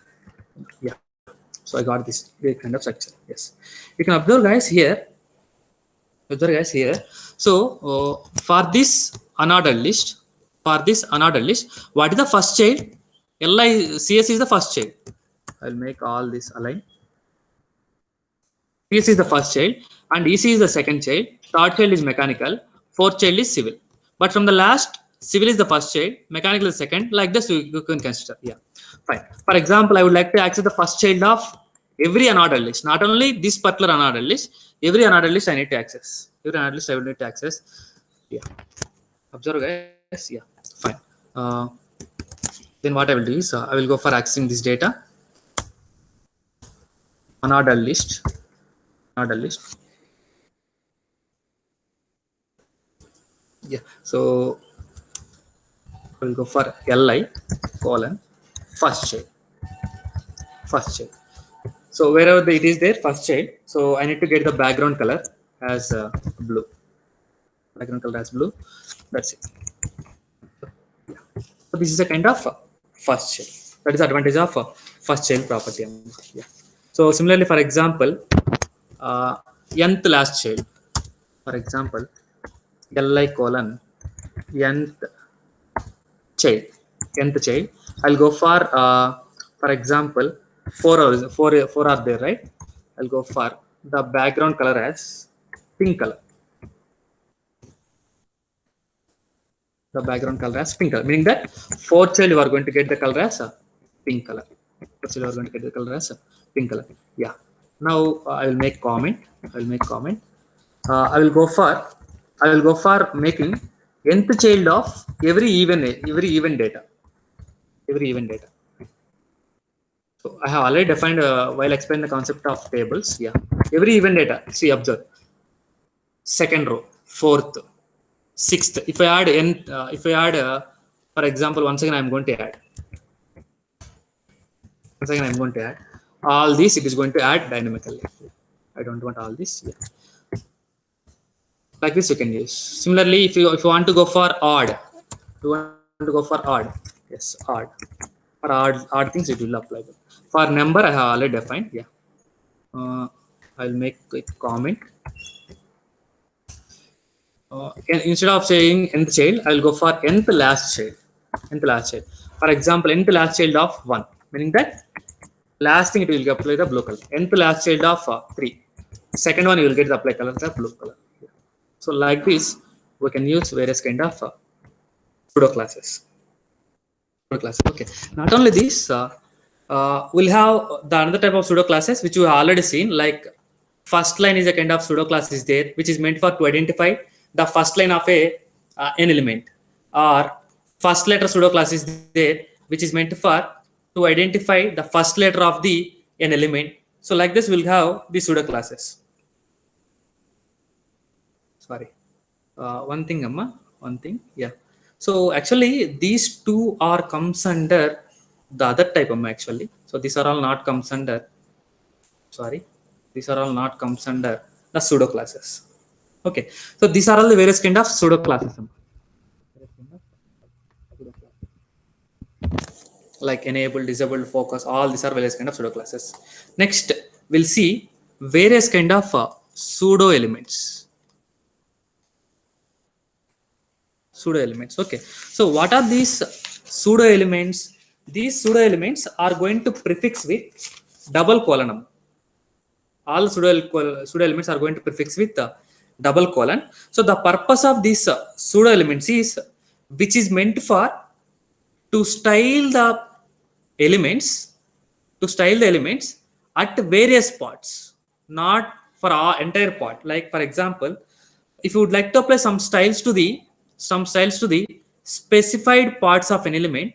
Yeah. So I got this kind of structure. Yes. You can observe, guys, here. So for this unordered list, what is the first child? CS is the first child. I'll make all this align. CS is the first child, and EC is the second child. Third child is mechanical. Fourth child is civil. But from the last, civil is the first child, mechanical is second. Like this, you can consider. Yeah, fine. For example, I would like to access the first child of every unordered list. Not only this particular unordered list, every unordered list I need to access. Every unordered list I will need to access. Yeah. Observe, guys. Yeah, fine. Then what I will do is I will go for accessing this data. Unordered list. Yeah, so we'll go for li colon first child. So wherever it is there, first child. So I need to get the background color as blue. That's it. Yeah. So this is a kind of first child. That is the advantage of first child property. Yeah. So similarly, for example, nth last child. For example, li colon nth child. Nth child. I'll go for example, four are there, right? I'll go for the background color as pink color. The background color as pink color, meaning that fourth child you are going to get the color as a pink color. Fourth child you are going to get the color as a pink color. Yeah. Now I will make comment. I will go for making nth child of every even data. Every even data. So I have already defined while explaining the concept of tables. Yeah. Every even data. See, observe. Second row, fourth, sixth. If I add for example, once again I'm going to add. Once again I'm going to add all these. It is going to add dynamically. I don't want all this. Yeah. Like this you can use. Similarly, if you want to go for odd, you want to go for odd. Yes, odd. For odd things it will apply. For number I have already defined. Yeah. I'll make a comment. Instead of saying nth child, I will go for nth last child. Nth last child. For example, nth last child of 1, meaning that last thing it will apply the blue color. Nth last child of 3. Second one you will get the apply color the blue color. So like this, we can use various kind of pseudo classes. Okay. Not only this, we'll have the another type of pseudo classes which we have already seen. Like first line is a kind of pseudo class is there, which is meant for to identify the first line of an element, or first letter pseudo class is there, which is meant for to identify the first letter of an element. So like this, we'll have the pseudo classes. Sorry, one thing, Amma. One thing, yeah. So actually, these two are comes under the other type, Amma. Actually, so these are all not comes under. Sorry, these are all not comes under the pseudo classes. Okay, so these are all the various kind of pseudo classes, like enable, disable, focus. All these are various kind of pseudo classes. Next, we'll see various kind of pseudo elements. Pseudo elements. Okay, so what are these pseudo elements? These pseudo elements are going to prefix with double colon. All pseudo elements are going to prefix with double colon. So the purpose of these pseudo elements is which is meant for to style the elements at various parts, not for our entire part. Like for example, if you would like to apply some styles to the specified parts of an element,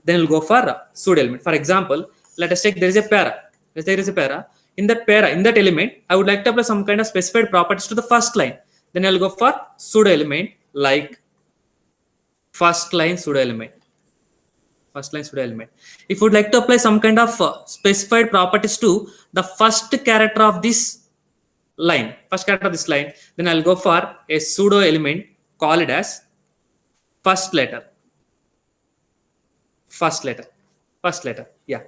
then you'll go for pseudo element. For example, let us take there is a para. In that element, I would like to apply some kind of specified properties to the first line. Then I'll go for pseudo element like first line pseudo element. If you would like to apply some kind of specified properties to the first character of this line, then I'll go for a pseudo element called as first letter. Yeah.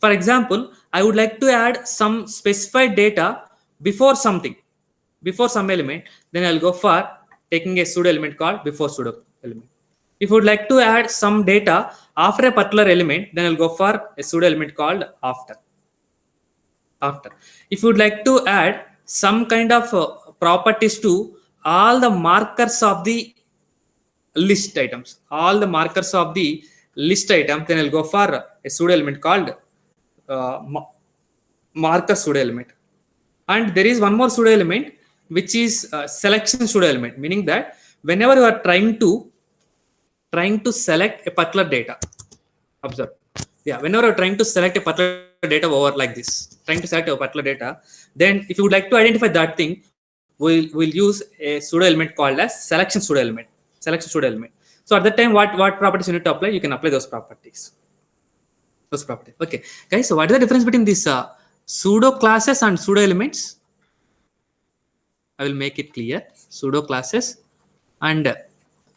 For example, I would like to add some specified data before some element, then I'll go for taking a pseudo element called before pseudo element. If you would like to add some data after a particular element, then I'll go for a pseudo element called after. If you would like to add some kind of properties to all the markers of the list items, then I'll go for a pseudo element called marker pseudo element. And there is one more pseudo element which is selection pseudo element, meaning that whenever you are trying to select a particular data, observe, yeah, whenever you're trying to select a particular data over like this, then if you would like to identify that thing, we'll use a pseudo element called as selection pseudo element. So at that time, what properties you need to apply, you can apply those properties. Okay, guys, so what is the difference between these pseudo classes and pseudo elements? I will make it clear. Pseudo classes and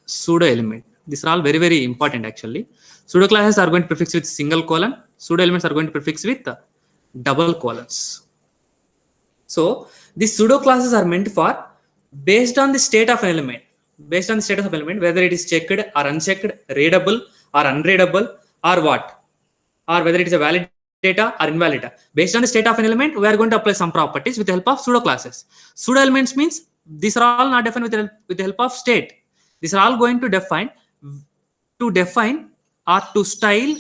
pseudo element. These are all very, very important actually. Pseudo classes are going to prefix with single colon. Pseudo elements are going to prefix with double colons. So these pseudo classes are meant for based on the state of an element, based on the status of element, whether it is checked or unchecked, readable or unreadable, or what, or whether it is a valid data or invalid data. Based on the state of an element, we are going to apply some properties with the help of pseudo classes. Pseudo elements means these are all not defined with the help of state. These are all going to define or to style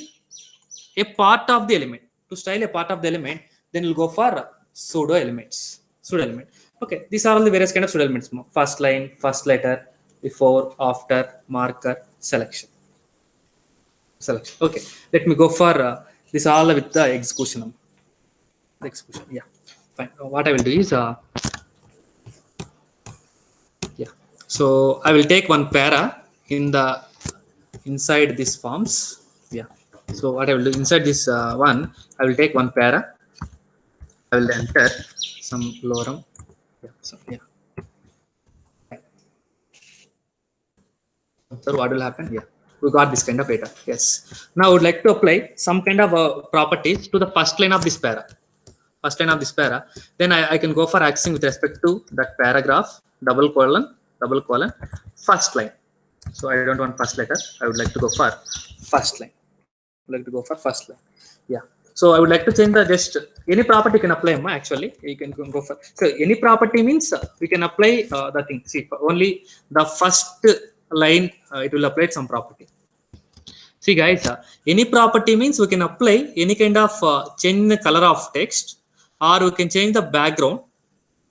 a part of the element. To style a part of the element, then we'll go for pseudo elements. Pseudo element. Okay, these are all the various kind of pseudo elements. First line, first letter, before, after, marker, selection. Okay, let me go for this all with the execution. The execution, yeah. Fine. What I will do is, yeah. So I will take one para in the inside these forms. Yeah. So what I will do inside this one, I will take one para. I will enter some lorem. Yeah. So yeah. So what will happen? Yeah. We got this kind of data. Yes. Now I would like to apply some kind of properties to the first line of this para. First line of this para. Then I can go for accessing with respect to that paragraph, double colon, first line. So I don't want first letter. I would like to go for first line. Yeah. So I would like to change the just any property you can apply. Actually, you can go for. So any property means we can apply the thing. See, only the first line it will apply some property. See guys, any property means we can apply any kind of change the color of text, or we can change the background,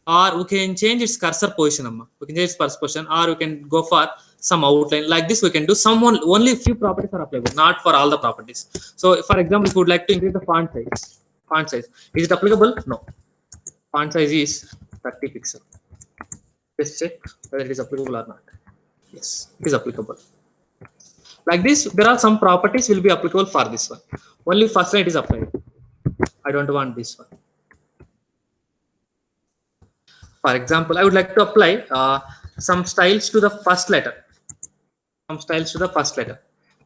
or we can change its cursor position. We can change its cursor position, or we can go for some outline. Like this, we can do only few properties are applicable, not for all the properties. So, for example, if you would like to increase the font size, is it applicable? No. Font size is 30 pixel. Just check whether it is applicable or not. Yes, it is applicable. Like this, there are some properties will be applicable for this one. Only first line is applied. I don't want this one. For example, I would like to apply some styles to the first letter.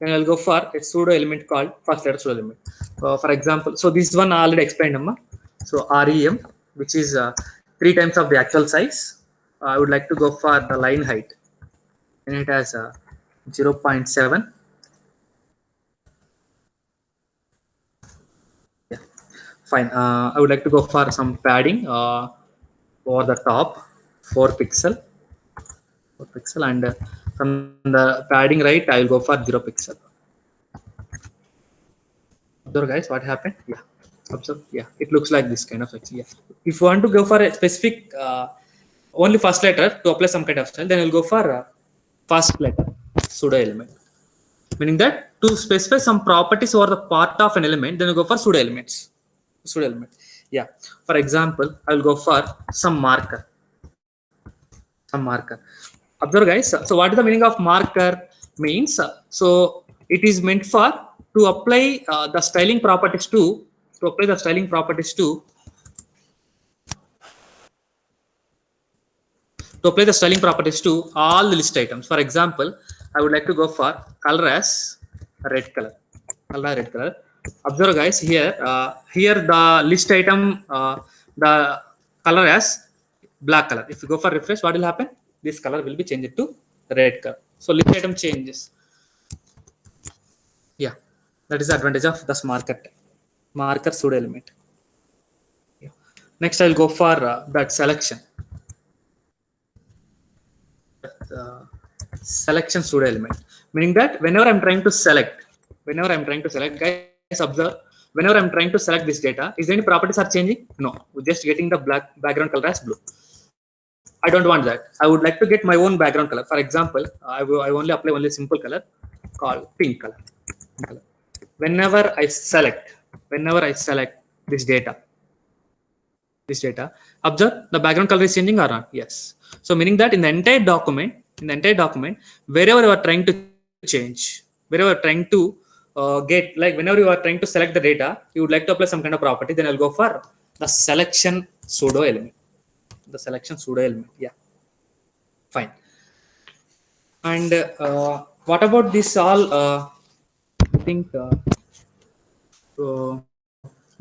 Then I'll go for a pseudo element called first letter pseudo element. For example, so this one I already explained, So REM, which is 3 times of the actual size. I would like to go for the line height, and it has 0.7. Yeah, fine. I would like to go for some padding over the top, 4 pixel, and from the padding right, I will go for 0 pixel. Observe guys, what happened? Yeah, observe. Yeah, it looks like this kind of section. Yeah, if you want to go for a specific only first letter to apply some kind of style, then you'll go for first letter pseudo element. Meaning that to specify some properties over the part of an element, then you go for pseudo elements. Yeah. For example, I will go for some marker. Observe guys. So what is the meaning of marker? Means so it is meant for to apply the styling properties to all the list items. For example, I would like to go for color as red color. Observe guys, here the list item, the color as black color. If you go for refresh, what will happen? This color will be changed to red color. So list item changes. Yeah, that is the advantage of this marker pseudo element. Yeah. Next, I will go for that selection. Selection pseudo element, meaning that whenever I'm trying to select, guys, observe, whenever I'm trying to select this data, is there any properties are changing? No, we're just getting the black background color as blue. I don't want that. I would like to get my own background color. For example, I only apply only simple color called pink color. Whenever I select this data, observe the background color is changing or not? Yes. So meaning that in the entire document, wherever you are trying to change, wherever you are trying to whenever you are trying to select the data, you would like to apply some kind of property, then I'll go for the selection pseudo element. Yeah, fine. And what about this all? I think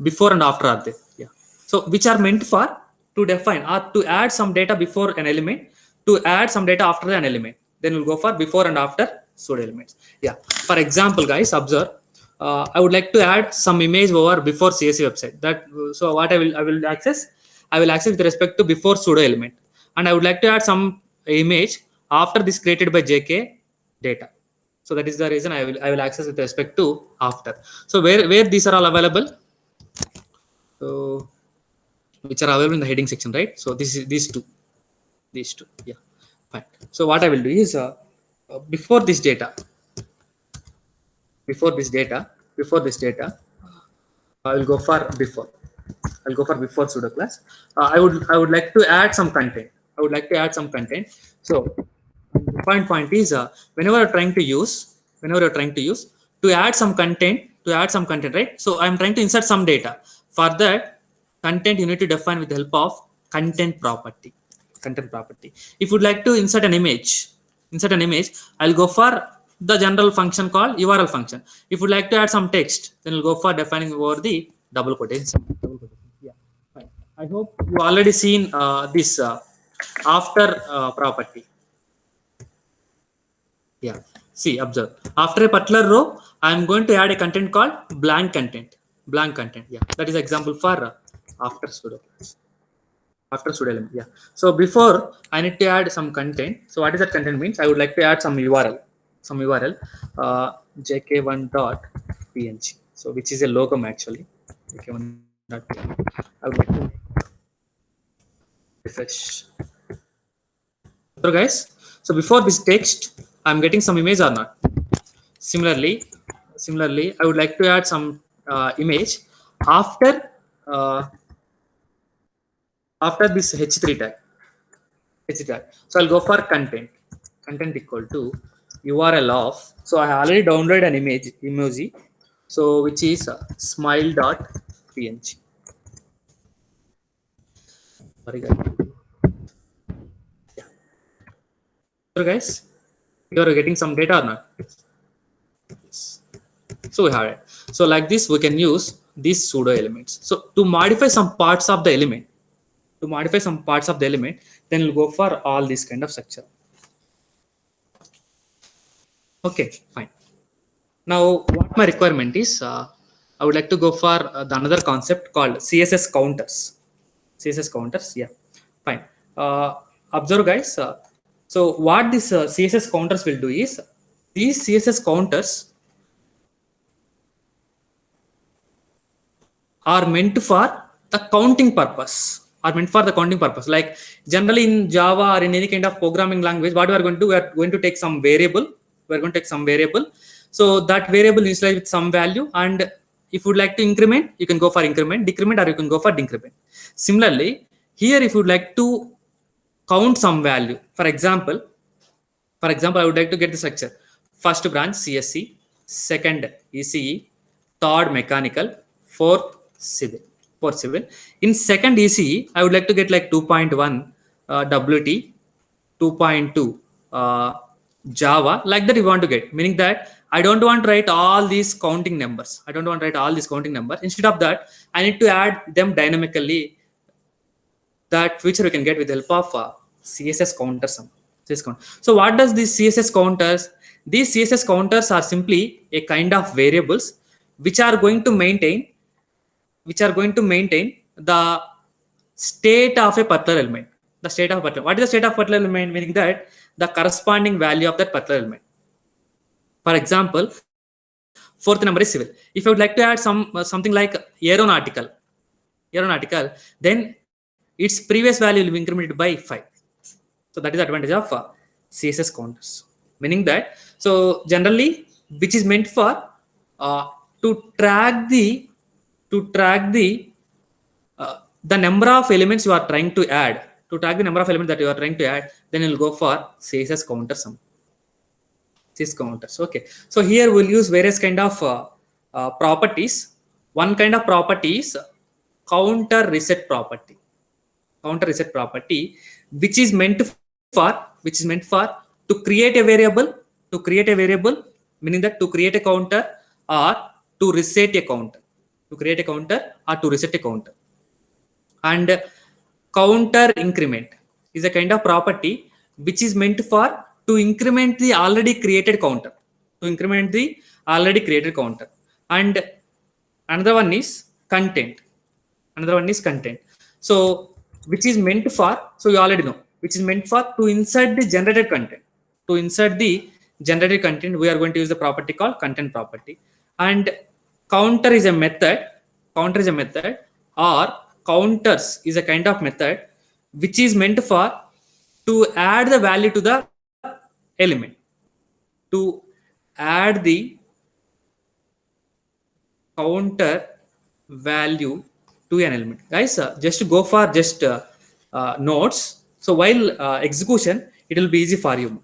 before and after are there. Yeah. So which are meant for to define or to add some data before an element, to add some data after an element. Then we'll go for before and after pseudo elements. Yeah. For example, guys, observe. I would like to add some image over before CSV website. That so what I will access. I will access with respect to before pseudo element, and I would like to add some image after this created by JK data. So that is the reason I will access with respect to after. So where these are all available, so which are available in the heading section, right? So this is these two, yeah, fine. So what I will do is before this data, before this data, before this data, I will go for before. I'll go for before pseudo class. I would like to add some content. I would like to add some content. So point is whenever you're trying to use, whenever you're trying to use to add some content, right? So I'm trying to insert some data. For that content, you need to define with the help of content property. Content property. If you'd like to insert an image, I'll go for the general function called URL function. If you'd like to add some text, then we'll go for defining over the double quotation. Yeah, fine. I hope you already seen this after property. Yeah. See, observe. After a particular row, I'm going to add a content called blank content. Blank content. Yeah. That is example for after pseudo. After pseudo element. Yeah. So before I need to add some content. So what is that content means? I would like to add some URL. Some URL. jk1.png. So which is a logum actually. jk1.png. I would like to refresh. So guys, so before this text, I'm getting some image or not. Similarly, I would like to add some image after after this h3 tag. So I'll go for content. Content equal to URL of. So I already downloaded an emoji. So which is smile.png. Sorry guys. Yeah. So guys, you are getting some data or not? Yes. So we have it. So like this, we can use these pseudo elements. So to modify some parts of the element, then we'll go for all this kind of structure. Okay, fine. Now, what my requirement is, I would like to go for the another concept called CSS counters. CSS counters, yeah, fine. Observe, guys. So what this CSS counters will do is, these CSS counters are meant for the counting purpose. Like generally in Java or in any kind of programming language, what we are going to do, we are going to take some variable. So that variable initialize with some value, and if you would like to increment, you can go for increment, decrement, or you can go for decrement. Similarly, here if you would like to count some value, for example, I would like to get the structure. First branch CSC, second ECE, third mechanical, fourth civil. In second ECE, I would like to get like 2.1 WT, 2.2 Java, like that you want to get. Meaning that I don't want to write all these counting numbers. Instead of that, I need to add them dynamically. That feature we can get with the help of CSS counter sum. So what does this CSS counters? These CSS counters are simply a kind of variables which are going to maintain the state of a particular element. What is the state of particular element? Meaning that the corresponding value of that particular element. For example, fourth number is civil. If I would like to add something like aeronautical, then its previous value will be incremented by 5. So that is the advantage of CSS counters. Meaning that, so generally, which is meant for to track the number of elements you are trying to add. To track the number of elements that you are trying to add, then you'll go for CSS counter sum. CSS counters. Okay. So here we'll use various kind of properties. One kind of property is counter reset property. Which is meant for to create a variable to create a variable, meaning that to create a counter or to reset a counter. To create a counter or to reset a counter. And counter increment is a kind of property which is meant for to increment the already created counter. To increment the already created counter. And another one is content. Another one is content. So which is meant for, so you already know, which is meant for to insert the generated content. To insert the generated content, we are going to use the property called content property. And counter is a method. Counter is a method, or counters is a kind of method which is meant for to add the value to the element. To add the counter value to an element. Guys, just go for just notes. So while execution, it will be easy for you.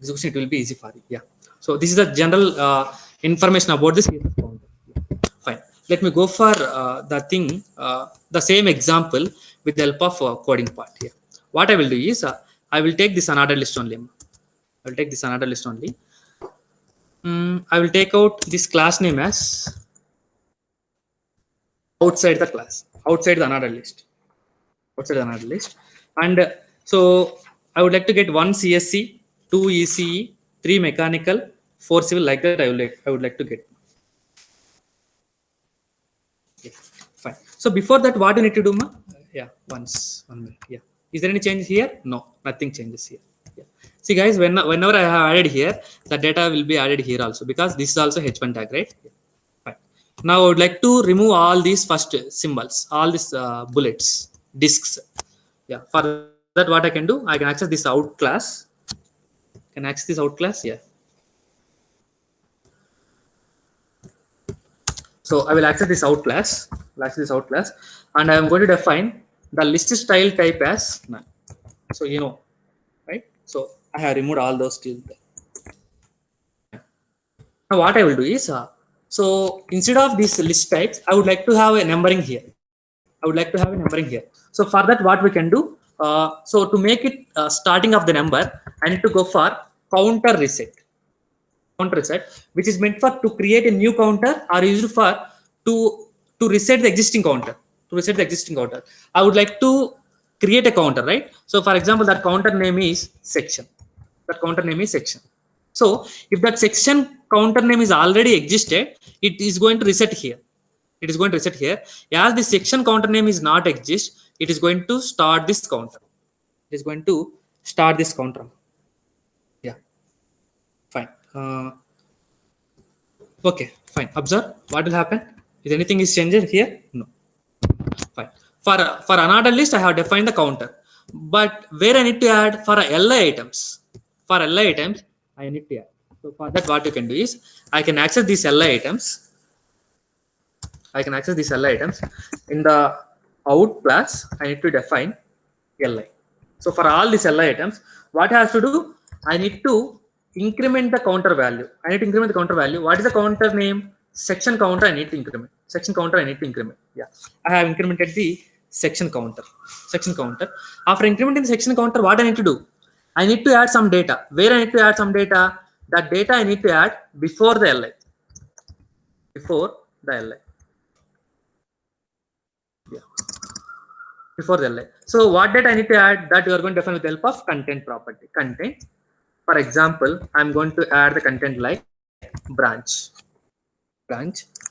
Execution, it will be easy for you. Yeah. So this is the general information about this counter. Fine. Let me go for the same example with the help of coding part here. What I will do is I will take this unordered list only. I will take this unordered list only. I will take out this class name as outside the class, outside the unordered list, outside the unordered list. And so I would like to get 1 CSC, 2 ECE, 3 mechanical, 4 civil, like that. I would like to get. Yeah, fine. So before that, what you need to do, ma? Yeah, one minute. Yeah. Is there any change here? No, nothing changes here. Yeah. See, guys, whenever I have added here, the data will be added here also, because this is also H1 tag, right? Yeah. Fine. Now I would like to remove all these first symbols, all these bullets, disks. Yeah. For that, what I can do, I can access this out class. Can access this out class? Yeah. So I will access this out class. And I am going to define the list style type as none. So you know, right? So I have removed all those till there. Now what I will do is, so instead of these list types, I would like to have a numbering here. So for that, what we can do, so to make it starting of the number, I need to go for counter reset. Counter reset, which is meant for to create a new counter, or used for to reset the existing counter. To reset the existing counter, I would like to create a counter, right? So for example, that counter name is section. So if that section counter name is already existed, it is going to reset here. As the section counter name is not exist, it is going to start this counter. Yeah. Fine. Okay. Fine. Observe what will happen. Is anything is changed here? No. Fine. For another list, I have defined the counter. But where I need to add for LI items? I need to add. So for that, what you can do is, I can access these LI items. In the out class. I need to define LI. So for all these LI items, what I have to do? I need to increment the counter value. What is the counter name? Section counter. I need to increment. Yeah, I have incremented the section counter. After incrementing the section counter, what I need to do? I need to add some data. Where I need to add some data? That data I need to add before the LI. Yeah. Before the LI. So what data I need to add? That you are going to define with the help of content property. Content. For example, I'm going to add the content like branch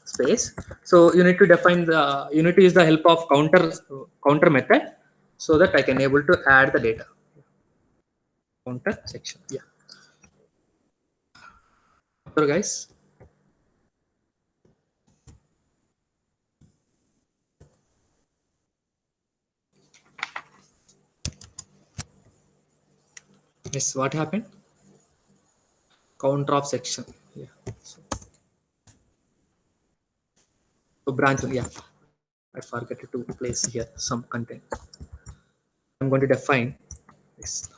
space. So you need to define the, you need to use the help of counter method, so that I can able to add the data. Counter section. Yeah. So guys. Yes, what happened? Counter of section. Yeah. So branch. Yeah. I forgot to place here some content. I'm going to define this.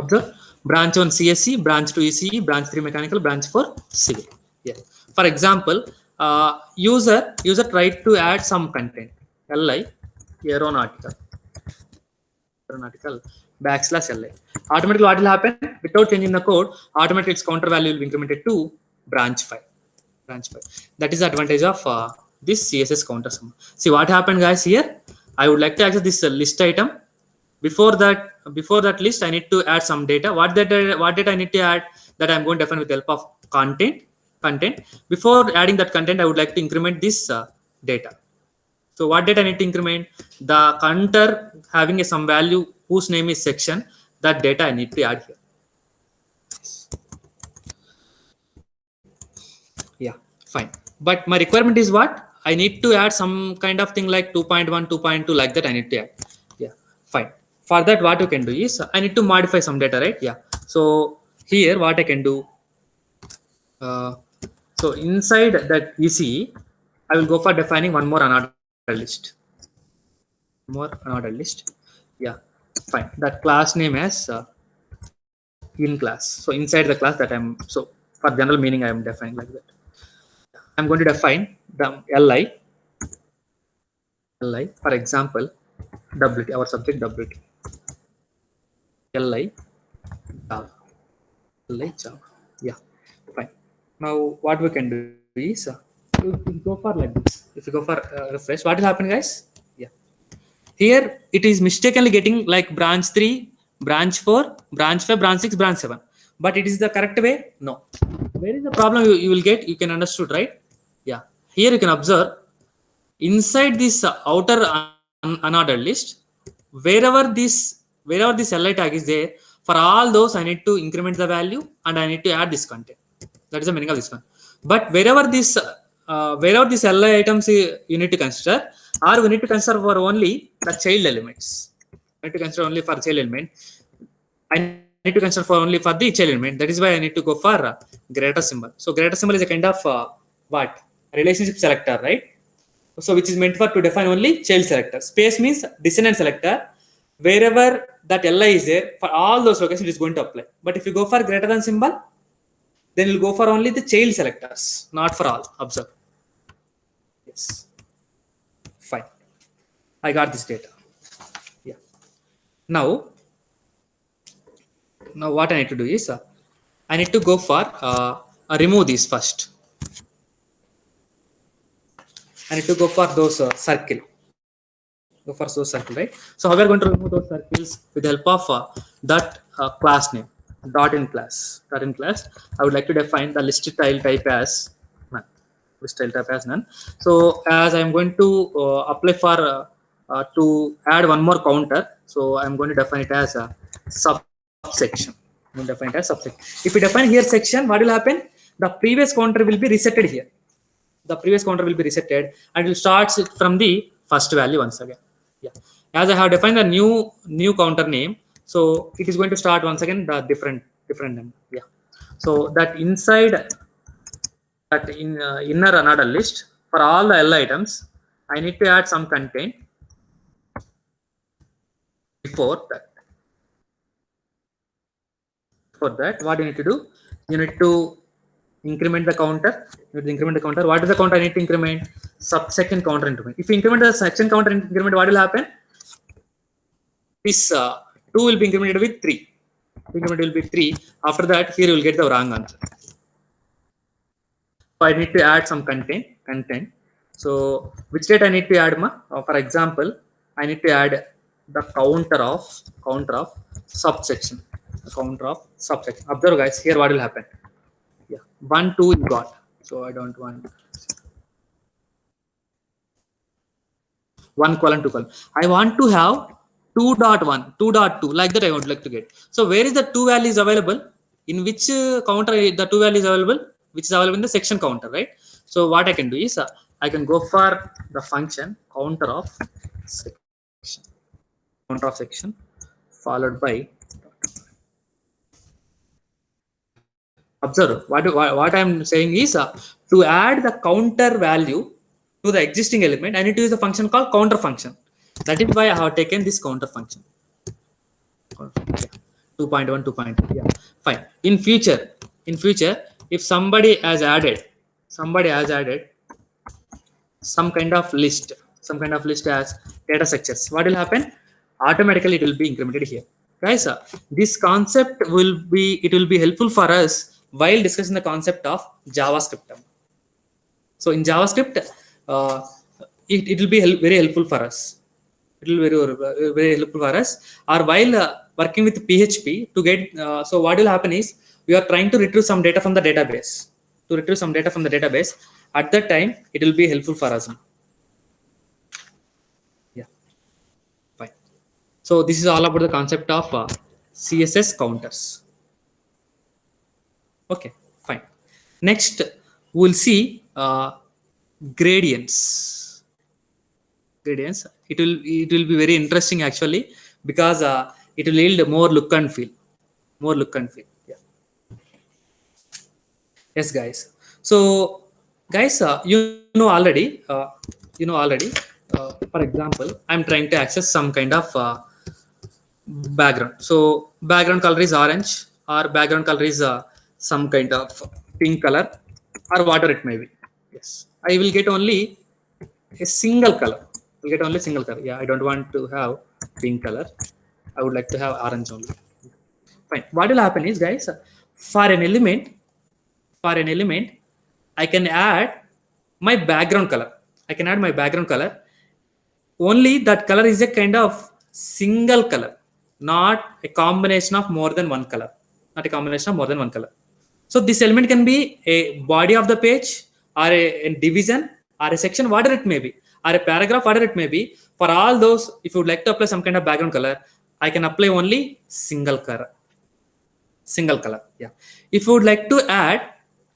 The branch 1 CSC, branch 2 ECE, branch 3 mechanical, branch 4 civil. Yeah. For example, user tried to add some content. LI aeronautical. \li. Automatically what will happen? Without changing the code, automatically its counter value will be incremented to branch 5. That is the advantage of this CSS counter sum. See what happened, guys. Here I would like to access this list item. Before that list, I need to add some data. What data I need to add? That I'm going to define with the help of content. Before adding that content, I would like to increment this data. So what data I need to increment? The counter having some value whose name is section. That data I need to add here. Yeah, fine. But my requirement is what? I need to add some kind of thing like 2.1, 2.2, like that I need to add. Yeah, fine. For that, what you can do is I need to modify some data, right? Yeah. So here, what I can do. So inside that ECE, I will go for defining one more unordered list. Yeah, fine. That class name as in class. So inside the class that I'm, so for general meaning, I am defining like that. I'm going to define the li, for example, WT, our subject WT, li Java. Yeah, fine. Now what we can do is if you go for like this, if you go for refresh, what will happen, guys? Yeah, here it is mistakenly getting like branch 3, branch 4, branch 5, branch 6, branch 7, but it is the correct way? No. Where is the problem you will get? You can understood, right? Yeah, here you can observe inside this outer unordered list, wherever this li tag is there, for all those I need to increment the value and I need to add this content. That is the meaning of this one. But wherever this li items you need to consider, or we need to consider for only the child elements. I need to consider only for child element. I need to consider for only for the child element. That is why I need to go for greater symbol. So greater symbol is a kind of what? Relationship selector, right? So which is meant for to define only child selector. Space means descendant selector. Wherever that li is there, for all those locations it is going to apply. But if you go for greater than symbol, then you'll go for only the child selectors, not for all. Observe. Yes. Fine. I got this data. Yeah. Now what I need to do is I need to go for remove these first. I need to go for those circle. Go for those circle, right? So how we are going to remove those circles with the help of that class name. Dot in class. I would like to define the list style type as none. So as I'm going to apply for to add one more counter, so I'm going to define it as a subsection. If you define here section, what will happen? The previous counter will be resetted here. And it will start from the first value once again. Yeah. As I have defined the new counter name, so it is going to start once again the different number. Yeah. So that inside that inner another list for all the L items, I need to add some content before that. For that, what you need to do? You need to increment the counter. What is the counter I need to increment? Subsection counter increment. If you increment the section counter increment, what will happen? This 2 will be incremented with 3. Increment will be 3. After that, here you will get the wrong answer. So I need to add some content. So which data I need to add? For example, I need to add the counter of subsection. Observe, guys. Here what will happen? Yeah, 1, 2 you got. So I don't want 1 colon 2 colon. I want to have 2.1, 2.2, like that I would like to get. So where is the 2 values available? In which counter the 2 values available? Which is available in the section counter, right? So what I can do is I can go for the function counter of section followed by. Observe what I'm saying is to add the counter value to the existing element, I need to use a function called counter function. That is why I have taken this counter function. 2.1, 2.2. Yeah, fine. In future, if somebody has added some kind of list as data structures, what will happen? Automatically it will be incremented here. Guys, this concept will be helpful for us while discussing the concept of JavaScript. So in JavaScript, uh, it will be very helpful for us. It will be very helpful for us. Or while working with PHP to get, so what will happen is we are trying to retrieve some data from the database. To retrieve some data from the database, at that time it will be helpful for us. Yeah, fine. So this is all about the concept of CSS counters. Okay, fine. Next, we'll see gradients. Gradients. It will be very interesting actually, because it will yield more look and feel. More look and feel. Yeah. Yes, guys. So, guys, know already. You know already. For example, I'm trying to access some kind of background. So background color is orange, or background color is some kind of pink color, or whatever it may be. Yes, I will get only a single color. Will get only single color. Yeah, I don't want to have pink color. I would like to have orange only. Fine. What will happen is, guys, for an element, I can add my background color. I can add my background color. Only that color is a kind of single color, not a combination of more than one color. Not a combination of more than one color. So this element can be a body of the page, or a division, or a section, whatever it may be, or a paragraph, whatever it may be. For all those, if you would like to apply some kind of background color, I can apply only single color. Single color. Yeah. If you would like to add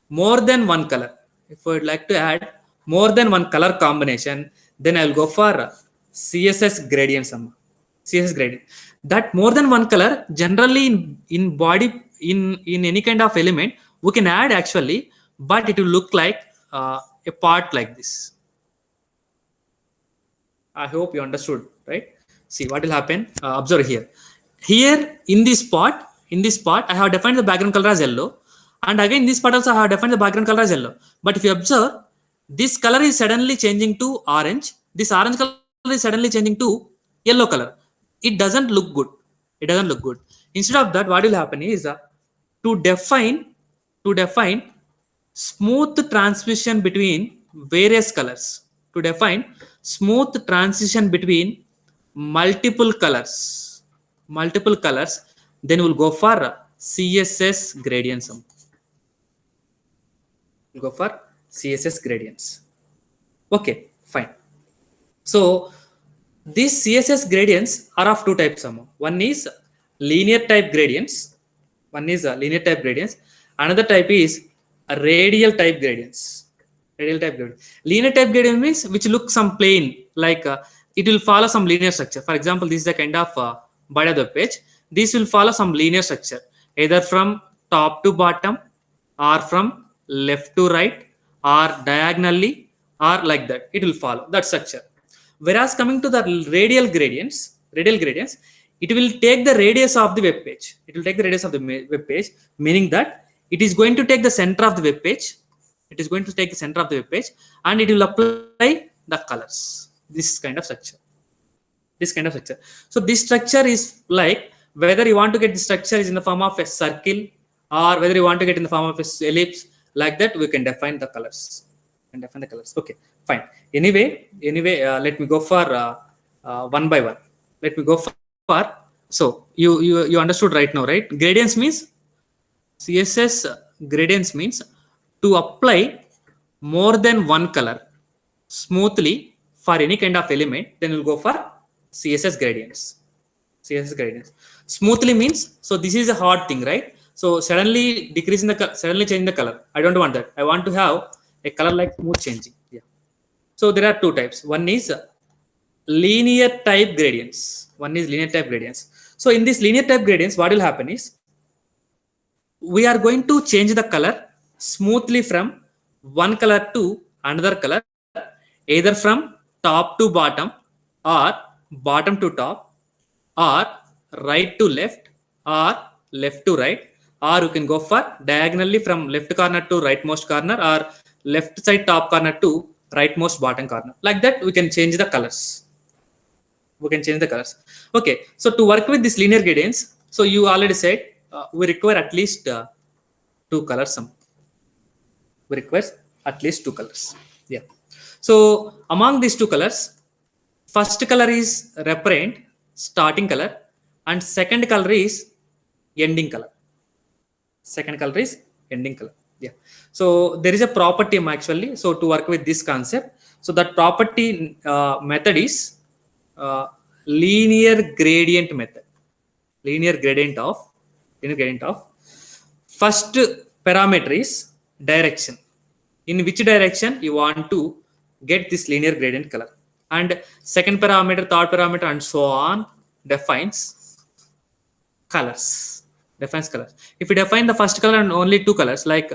more than one color, if you would like to add more than one color combination, then I will go for CSS gradient sum. CSS gradient. That more than one color, generally in body, in any kind of element, we can add actually, but it will look like a part like this. I hope you understood, right? See what will happen. Observe here. Here in this part, I have defined the background color as yellow, and again in this part also I have defined the background color as yellow. But if you observe, this color is suddenly changing to orange. This orange color is suddenly changing to yellow color. It doesn't look good. It doesn't look good. Instead of that, what will happen is to define smooth transition between various colors. To define smooth transition between multiple colors. Then we'll go for CSS gradient sum. We'll go for CSS gradients. Okay, fine. So these CSS gradients are of two types. One is linear type gradients. Another type is radial type gradients. Linear type gradient means which looks some plain, like it will follow some linear structure. For example, this is the kind of body of the page. This will follow some linear structure, either from top to bottom, or from left to right, or diagonally, or like that. It will follow that structure. Whereas coming to the radial gradients, it will take the radius of the web page. Meaning that it is going to take the center of the web page. And it will apply the colors. This kind of structure. So this structure is like, whether you want to get the structure is in the form of a circle, or whether you want to get in the form of a ellipse, like that we can define the colors. Okay, fine. Anyway, let me go for one by one. So you understood right now, right? Gradients means CSS gradients means to apply more than one color smoothly for any kind of element. Then we'll go for CSS gradients. Smoothly means, so this is a hard thing, right? So suddenly suddenly changing the color. I don't want that. I want to have a color like smooth changing. Yeah. So there are two types. One is linear type gradients. So in this linear type gradients, what will happen is we are going to change the color smoothly from one color to another color, either from top to bottom, or bottom to top, or right to left, or left to right, or you can go for diagonally from left corner to rightmost corner, or left side top corner to rightmost bottom corner. Like that we can change the colors. Okay, so to work with these linear gradients, So you already said we require at least two colors. We require at least two colors. Yeah. So among these two colors, first color is referent, starting color, and second color is ending color. Second color is ending color. Yeah. So there is a property actually. So to work with this concept, so that property method is uh, linear gradient method. Linear gradient of first parameter is direction. In which direction you want to get this linear gradient color, and second parameter, third parameter, and so on defines colors. Defines colors. If you define the first color and only two colors like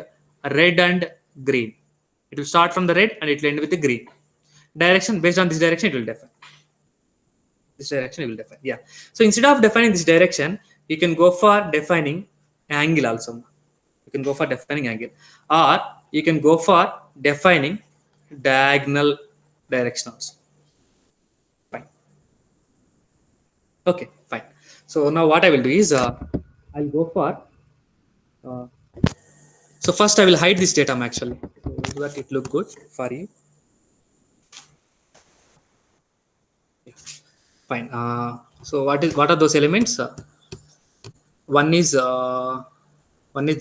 red and green, it will start from the red and it will end with the green. Direction, based on this direction it will define. This direction it will define. Yeah. So instead of defining this direction, you can go for defining angle also. You can go for defining angle, or you can go for defining diagonal direction also. Fine. Okay, fine. So now what I will do is I'll go for uh, so first I will hide this datum actually, so that it look good for you. Yeah. Fine. So what are those elements? One is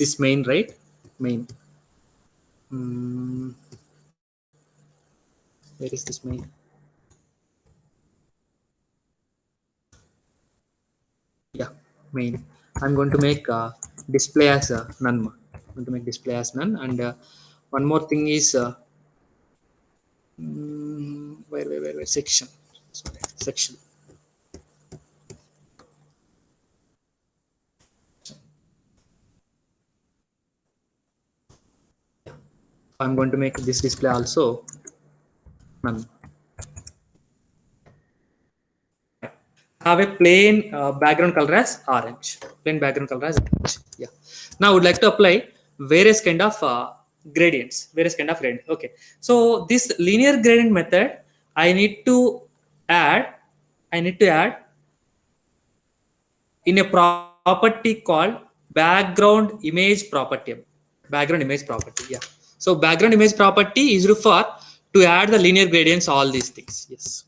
this main, right? Main. Hmm. Where is this main? Yeah, main. I'm going to make display as none. I'm going to make display as none, and one more thing is where section. Sorry, section. I'm going to make this display also none. Have a plain background color as orange. Plain background color as orange. Yeah. Now I would like to apply various kind of gradients. Various kind of gradient. Okay. So this linear gradient method, I need to add. I need to add in a property called background image property. Background image property. Yeah. So background image property is referred to add the linear gradients. All these things. Yes.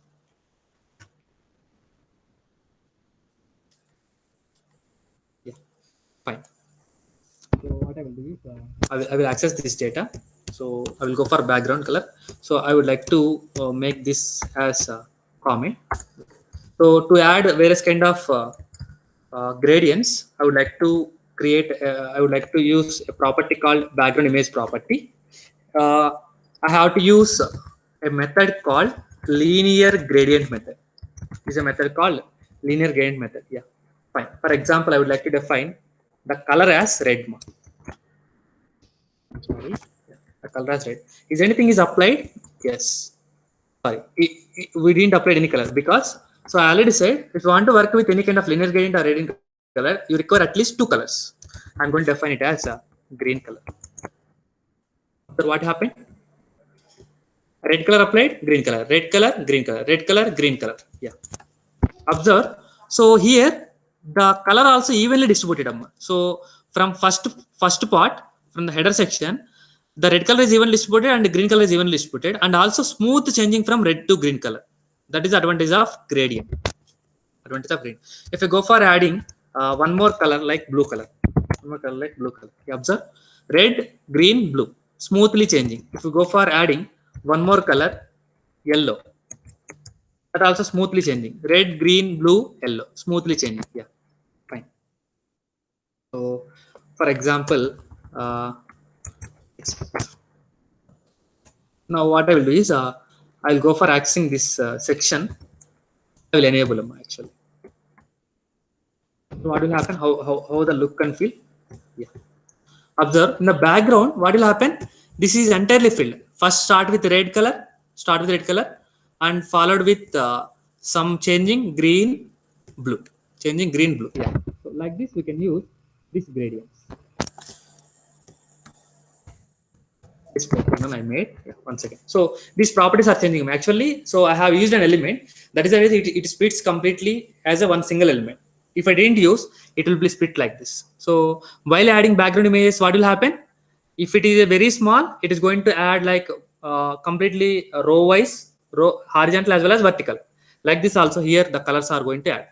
Fine. So what I will do is I will access this data. So I will go for background color. So I would like to make this as a comment. So to add various kind of gradients, I would like to create. I would like to use a property called background image property. Uh, I have to use a method called linear gradient method. This is a method called linear gradient method. Yeah, fine. For example, I would like to define the color as red. Sorry, yeah, the color as red. Is anything is applied? Yes. Sorry, we didn't apply any color because so I already said if you want to work with any kind of linear gradient or gradient color, you require at least two colors. I'm going to define it as a green color. So what happened? Red color applied, green color, red color, green color, red color, green color. Yeah. Observe. So here the color also evenly distributed. So from first part, from the header section, the red color is evenly distributed and the green color is evenly distributed, and also smooth changing from red to green color. That is the advantage of gradient. Advantage of green. If you go for adding one more color like blue color, one more color like blue color, you observe red, green, blue, smoothly changing. If you go for adding one more color, yellow, that also smoothly changing. Red, green, blue, yellow, smoothly changing. Yeah, fine. So for example, now what I will do is I will go for accessing this section. I will enable them actually. So what will happen? How the look and feel? Yeah. Observe in the background. What will happen? This is entirely filled. First start with red color. Start with red color, and followed with some changing green, blue. Changing green, blue. Yeah. So like this, we can use this gradients. This program I made. Yeah, one second. So these properties are changing actually. So I have used an element. That is the way it splits completely as a one single element. If I didn't use, it will be split like this. So while adding background images, what will happen? If it is a very small, it is going to add like completely row wise, row horizontal as well as vertical. Like this also here, the colors are going to add.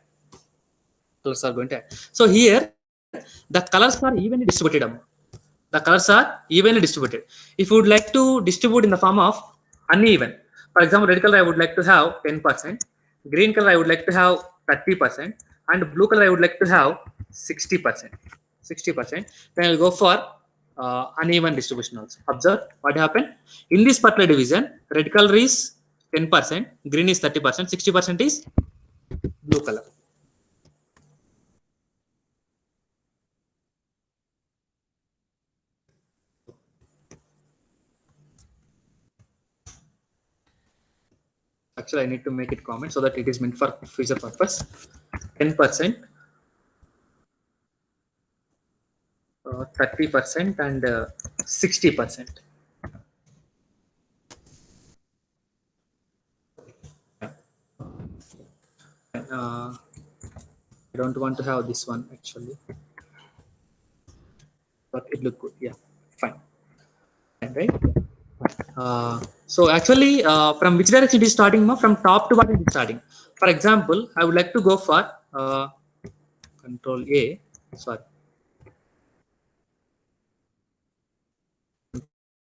Colors are going to add. So here, the colors are evenly distributed. The colors are evenly distributed. If you would like to distribute in the form of uneven, for example, red color I would like to have 10%, green color I would like to have 30%, and blue color I would like to have 60%. 60%. Then I'll go for uneven distribution also. Observe what happened in this particular division. Red color is 10%, green is 30%, 60% is blue color. Actually, I need to make it comment so that it is meant for future purpose. 10%, 30%, and 60%. I don't want to have this one actually, but it look good. Yeah, fine. Fine, right? So actually, from which direction it is starting? From top to bottom it is starting. For example, I would like to go for Control A. Sorry,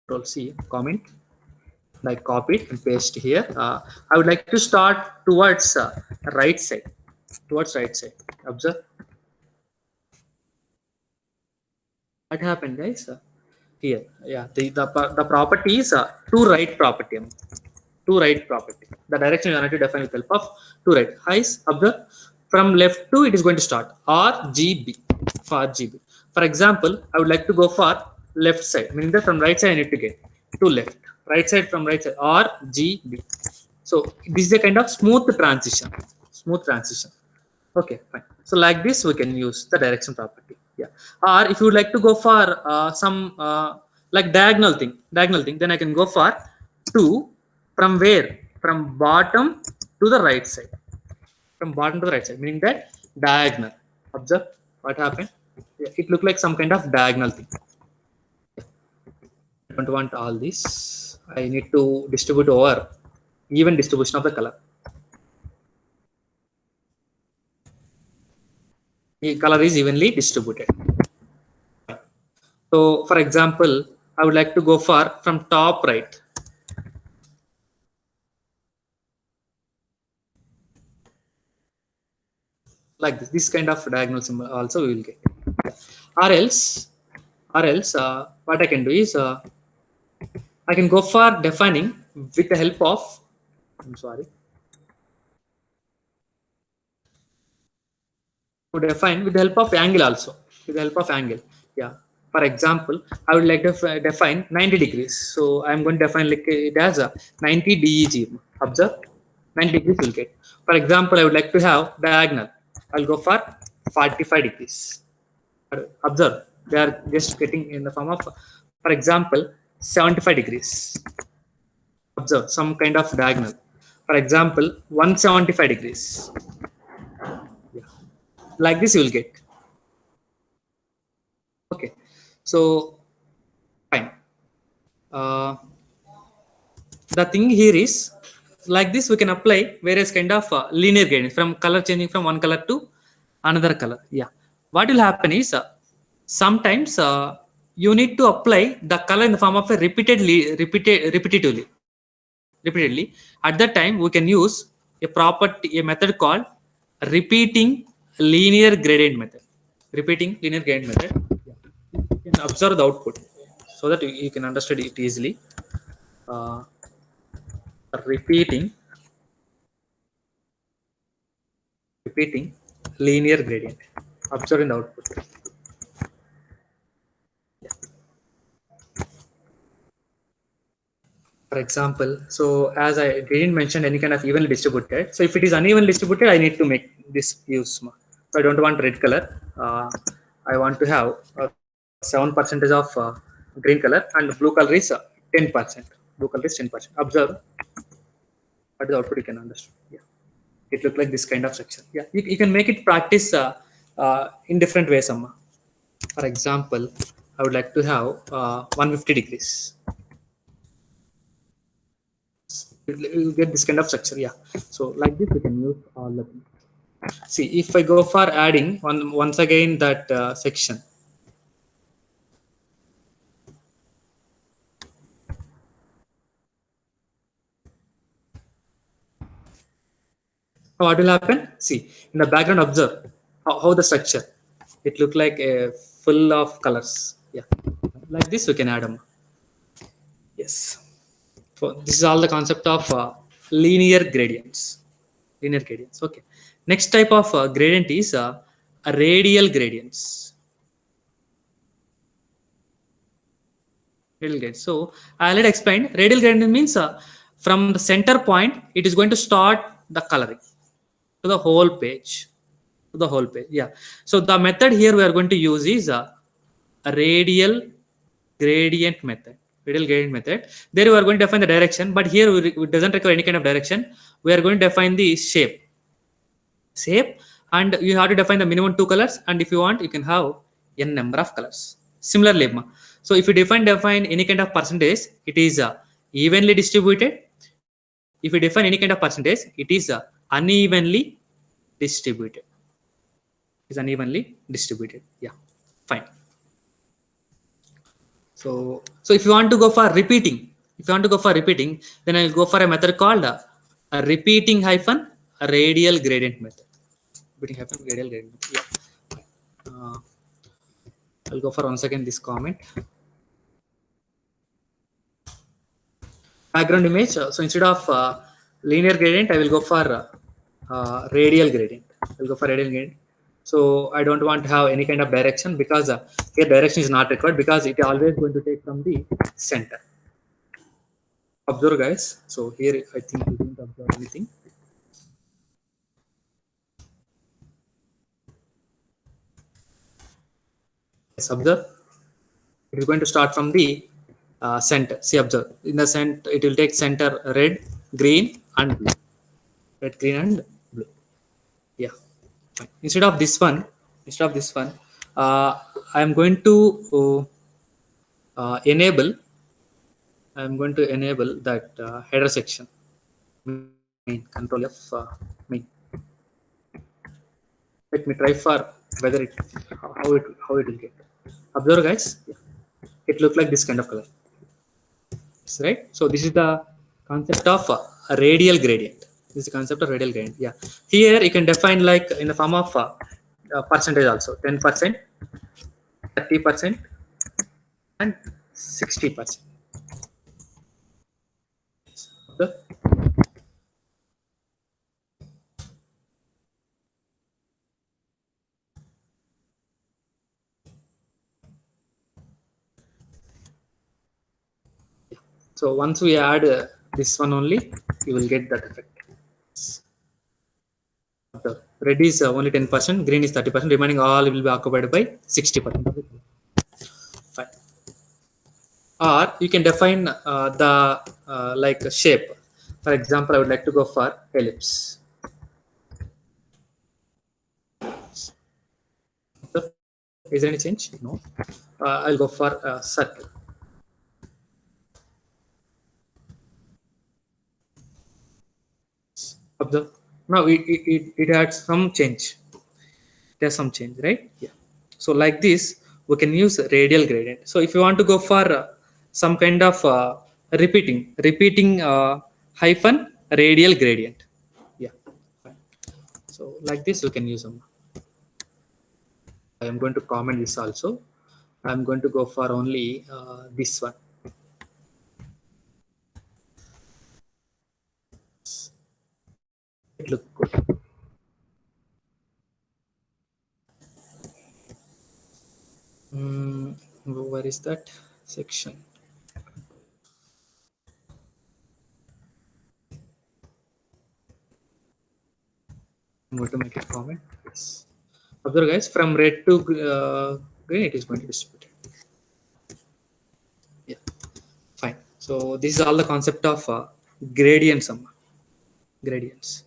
Control C. Comment. Like copy it and paste here. I would like to start towards right side. Towards right side. Observe what happened, guys. Here, yeah, the property is to right property. To right property. The direction you want to define with help of to right. Eyes observe from left to it is going to start RGB for RGB. For example, I would like to go for left side, meaning that from right side I need to get to left. Right side from right side RGB. So this is a kind of smooth transition. Smooth transition. Okay, fine. So like this, we can use the direction property. Yeah. Or if you would like to go for some like diagonal thing, then I can go for two from where? From bottom to the right side. From bottom to the right side, meaning that diagonal. Observe what happened. Yeah, it looked like some kind of diagonal thing. I don't want all this. I need to distribute over even distribution of the color. The color is evenly distributed. So for example, I would like to go for from top right. Like this kind of diagonal symbol also we will get. Or else, what I can do is I can go for defining with the help of, I'm sorry, to define with the help of angle also. With the help of angle. Yeah. For example, I would like to define 90 degrees. So I'm going to define like it as a 90 DEG. Observe 90 degrees will get. For example, I would like to have diagonal. I'll go for 45 degrees. Observe, they are just getting in the form of, for example, 75 degrees. Observe some kind of diagonal. For example, 175 degrees. Yeah. Like this, you will get. Okay. So, fine. The thing here is like this, we can apply various kind of linear gradient from color changing from one color to another color. Yeah. What will happen is sometimes you need to apply the color in the form of a repetitively. At that time, we can use a method called repeating linear gradient method. Repeating linear gradient method. You can observe the output so that you can understand it easily. Uh, repeating linear gradient. Observe in the output. For example, so as I didn't mention any kind of evenly distributed. So if it is unevenly distributed, I need to make this use. So I don't want red color. I want to have 7% of green color and blue color is 10%. Blue color is 10%. Observe what is the output you can understand. Yeah. It look like this kind of section. Yeah, you can make it practice in different ways, Amma. For example, I would like to have 150 degrees. You get this kind of structure. Yeah. So like this, we can use all the things. See, if I go for adding once again that section, what will happen? See, in the background, observe how the structure. It look like a full of colors. Yeah, like this we can add them. Yes. So this is all the concept of linear gradients. Linear gradients. Okay. Next type of gradient is a radial gradients. Radial gradient. So I already explained. Radial gradient means from the center point, it is going to start the coloring to the whole page. To the whole page. Yeah. So the method here we are going to use is a radial gradient method. Radial gradient method. There we are going to define the direction, but here it doesn't require any kind of direction. We are going to define the shape, and you have to define the minimum two colors, and if you want you can have n number of colors. Similarly, so if you define any kind of percentage, it is evenly distributed. If you define any kind of percentage, it is unevenly distributed. Is unevenly distributed. Yeah, fine. So if you want to go for repeating, then I'll go for a method called a repeating hyphen a radial gradient method. Repeating hyphen radial gradient method. Yeah. I'll go for once again this comment. Background image. So instead of linear gradient, I will go for radial gradient. I'll go for radial gradient. So I don't want to have any kind of direction, because here direction is not required, because it is always going to take from the center. Observe, guys. So here I think we didn't observe anything. Yes, observe. It is going to start from the center. See, observe. In the center, it will take center red, green, and blue. Red, green, and blue. Yeah. Fine. Instead of this one, I am going to enable. I am going to enable that header section. Main control F main. Let me try for whether it how it will get. Observe, guys. Yeah. It looks like this kind of color. Right. So this is the concept of a radial gradient. This is the concept of radial gradient. Yeah. Here you can define like in the form of percentage also. 10%, 30%, and 60%. Okay. So once we add this one only, you will get that effect. The red is only 10%, green is 30%, remaining all will be occupied by 60%. Fine. Or you can define the like shape. For example, I would like to go for ellipse. Is there any change? No. I'll go for circle. Observe. Now it had some change. There's some change, right? Yeah. So like this, we can use radial gradient. So if you want to go for some kind of repeating hyphen radial gradient. Yeah. Fine. So like this, we can use them. I am going to comment this also. I'm going to go for only this one. It looks good. Where is that section? I'm going to make a comment. Yes. Observe, guys, from red to green, it is going to distribute. Yeah, fine. So this is all the concept of gradients. Gradients.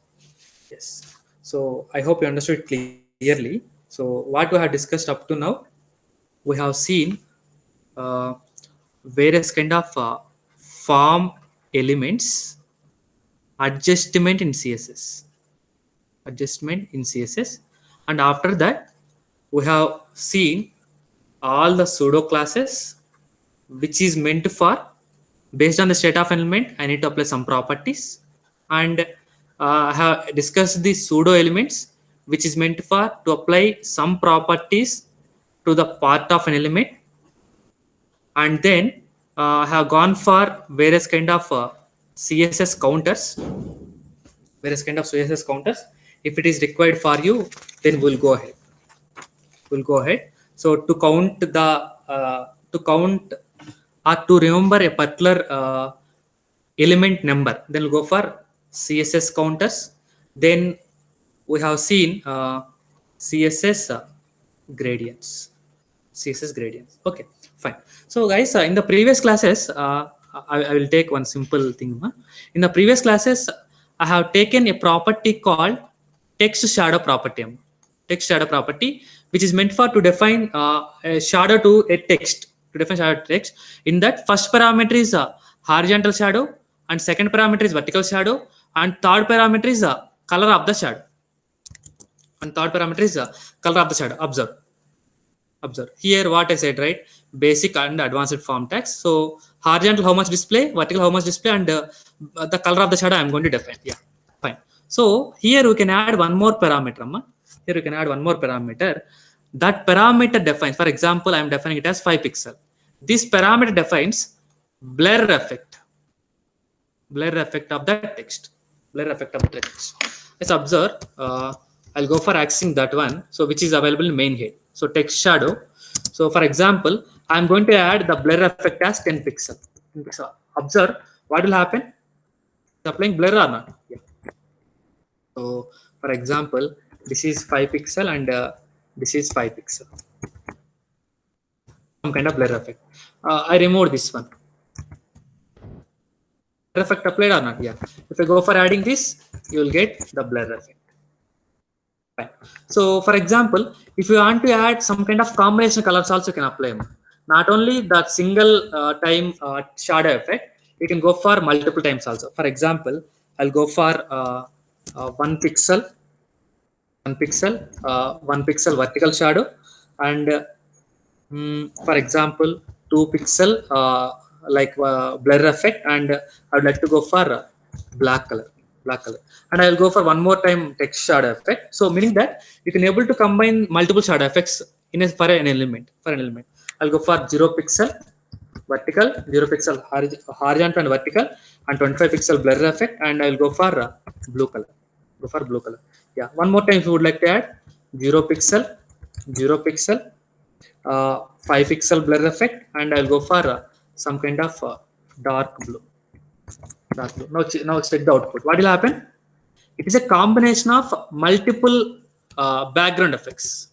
Yes. So I hope you understood clearly. So what we have discussed up to now, we have seen uh, various kind of form elements, adjustment in CSS, adjustment in CSS, and after that we have seen all the pseudo classes which is meant for, based on the state of element I need to apply some properties, and I have discussed the pseudo elements which is meant for to apply some properties to the part of an element, and then I have gone for various kind of CSS counters, various kind of CSS counters. If it is required for you, then we'll go ahead. So to count the to count or to remember a particular element number, then we'll go for CSS counters. Then we have seen CSS gradients. CSS gradients. Okay, fine. So guys, in the previous classes, I will take one simple thing. In the previous classes, I have taken a property called text shadow property. Text shadow property, which is meant for to define a shadow to a text. To define shadow to text. In that, first parameter is horizontal shadow, and second parameter is vertical shadow, and third parameter is color of the shadow. And third parameter is color of the shadow. Observe here what I said, right? Basic and advanced form tags. So horizontal how much display, vertical how much display, and the color of the shadow I'm going to define. Yeah, fine. So here we can add one more parameter. Here we can add one more parameter. That parameter defines, for example, I'm defining it as 5 pixel. This parameter defines blur effect. Blur effect of the text. Blur effect of the text. Let's observe. I'll go for accessing that one. So which is available in main head. So text shadow. So for example, I'm going to add the blur effect as 10 pixel. 10 pixel. Observe what will happen. It's applying blur or not? Yeah. So for example, this is 5 pixel and this is 5 pixel. Some kind of blur effect. I remove this one. Blur effect applied or not? Yeah. If I go for adding this, you will get the blur effect. Fine. So for example, if you want to add some kind of combination colors also can apply. Not only that single time shadow effect, you can go for multiple times also. For example, I'll go for 1 pixel, 1 pixel vertical shadow, and for example 2 pixel blur effect, and I would like to go for black color. And I will go for one more time text shadow effect. So meaning that you can able to combine multiple shadow effects in for an element. I'll go for 0 pixel vertical, 0 pixel horizontal and vertical, and 25 pixel blur effect, and I will go for blue color. Yeah, one more time if you would like to add 0 pixel, 5 pixel blur effect, and I'll go for some kind of dark blue. Now check the output. What will happen? It is a combination of multiple background effects.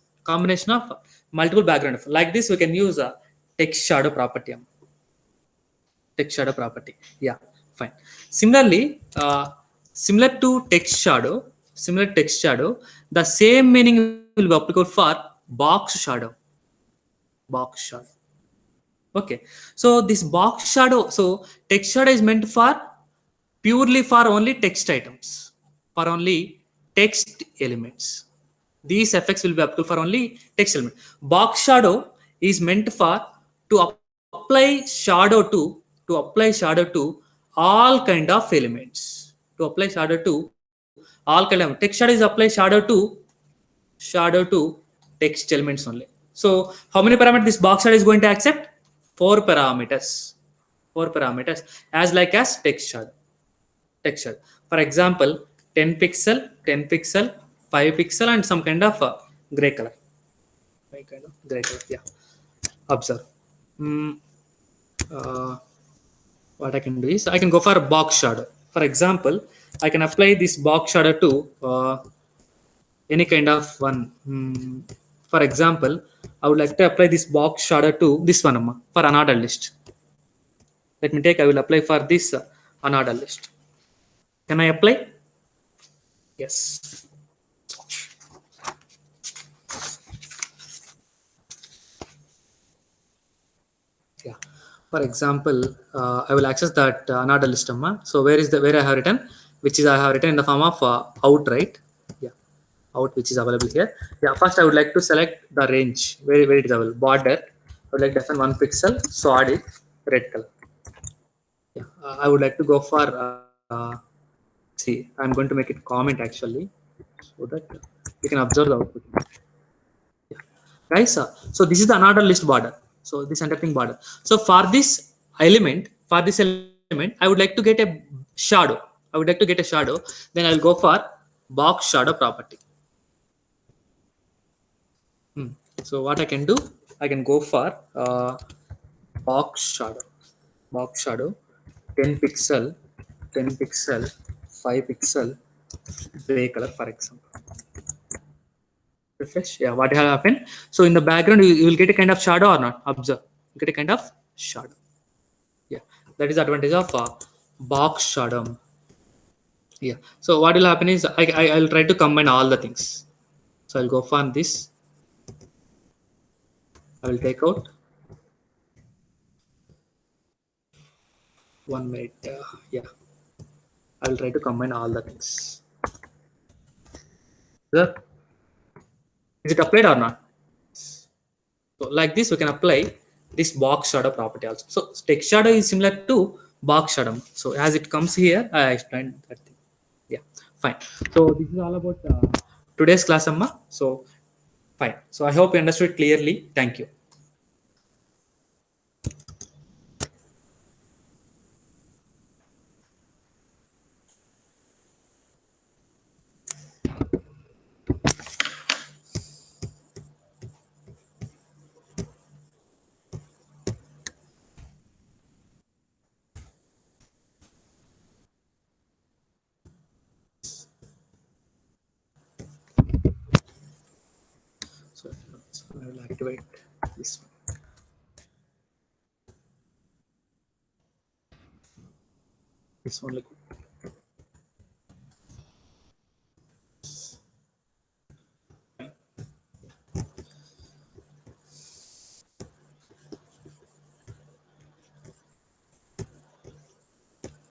Like this, we can use a text shadow property. Yeah, fine. Similarly, similar to text shadow, the same meaning will be applicable for box shadow. Okay, so this box shadow, so text shadow is meant for purely for only text items, for only text elements. These effects will be applicable for only text element. Box shadow is meant for to apply shadow to all kind of elements. Text shadow is apply shadow to text elements only. So how many parameters this box shadow is going to accept? 4 parameters. As like as text shadow. For example, 10 pixel, 5 pixel, and some kind of gray color. Yeah. Observe. What I can do is I can go for box shadow. For example, I can apply this box shadow to any kind of one. For example, I would like to apply this box shadow to this one for unordered list. Let me take. I will apply for this unordered list. Can I apply? Yes. Yeah. For example, I will access that another list. So where I have written, which is I have written in the form of out, right? Yeah, out, which is available here. Yeah. First, I would like to select the range where it is available. Border. I would like to define 1 pixel. So add it red color. Yeah. I would like to go for see. I'm going to make it comment actually, so that you can observe the output. Guys, so this is the another list border. So this entire thing border. So for this element, I would like to get a shadow. I would like to get a shadow. Then I'll go for box shadow property. Hmm. So what I can do, I can go for box shadow. Box shadow, 10 pixel, 10 pixel, 5 pixel, gray color, for example. Refresh. Yeah, what will happen? So in the background, you will get a kind of shadow or not? Observe. You get a kind of shadow. Yeah, that is the advantage of box shadow. Yeah. So what will happen is I'll try to combine all the things. So I'll go for this. I will take out 1 minute. Yeah. I will try to combine all the things. Sir, is it applied or not? So like this, we can apply this box shadow property also. So text shadow is similar to box shadow. So as it comes here, I explained that thing. Yeah, fine. So this is all about today's class, Amma. So fine. So I hope you understood clearly. Thank you. So I will activate this one. This one.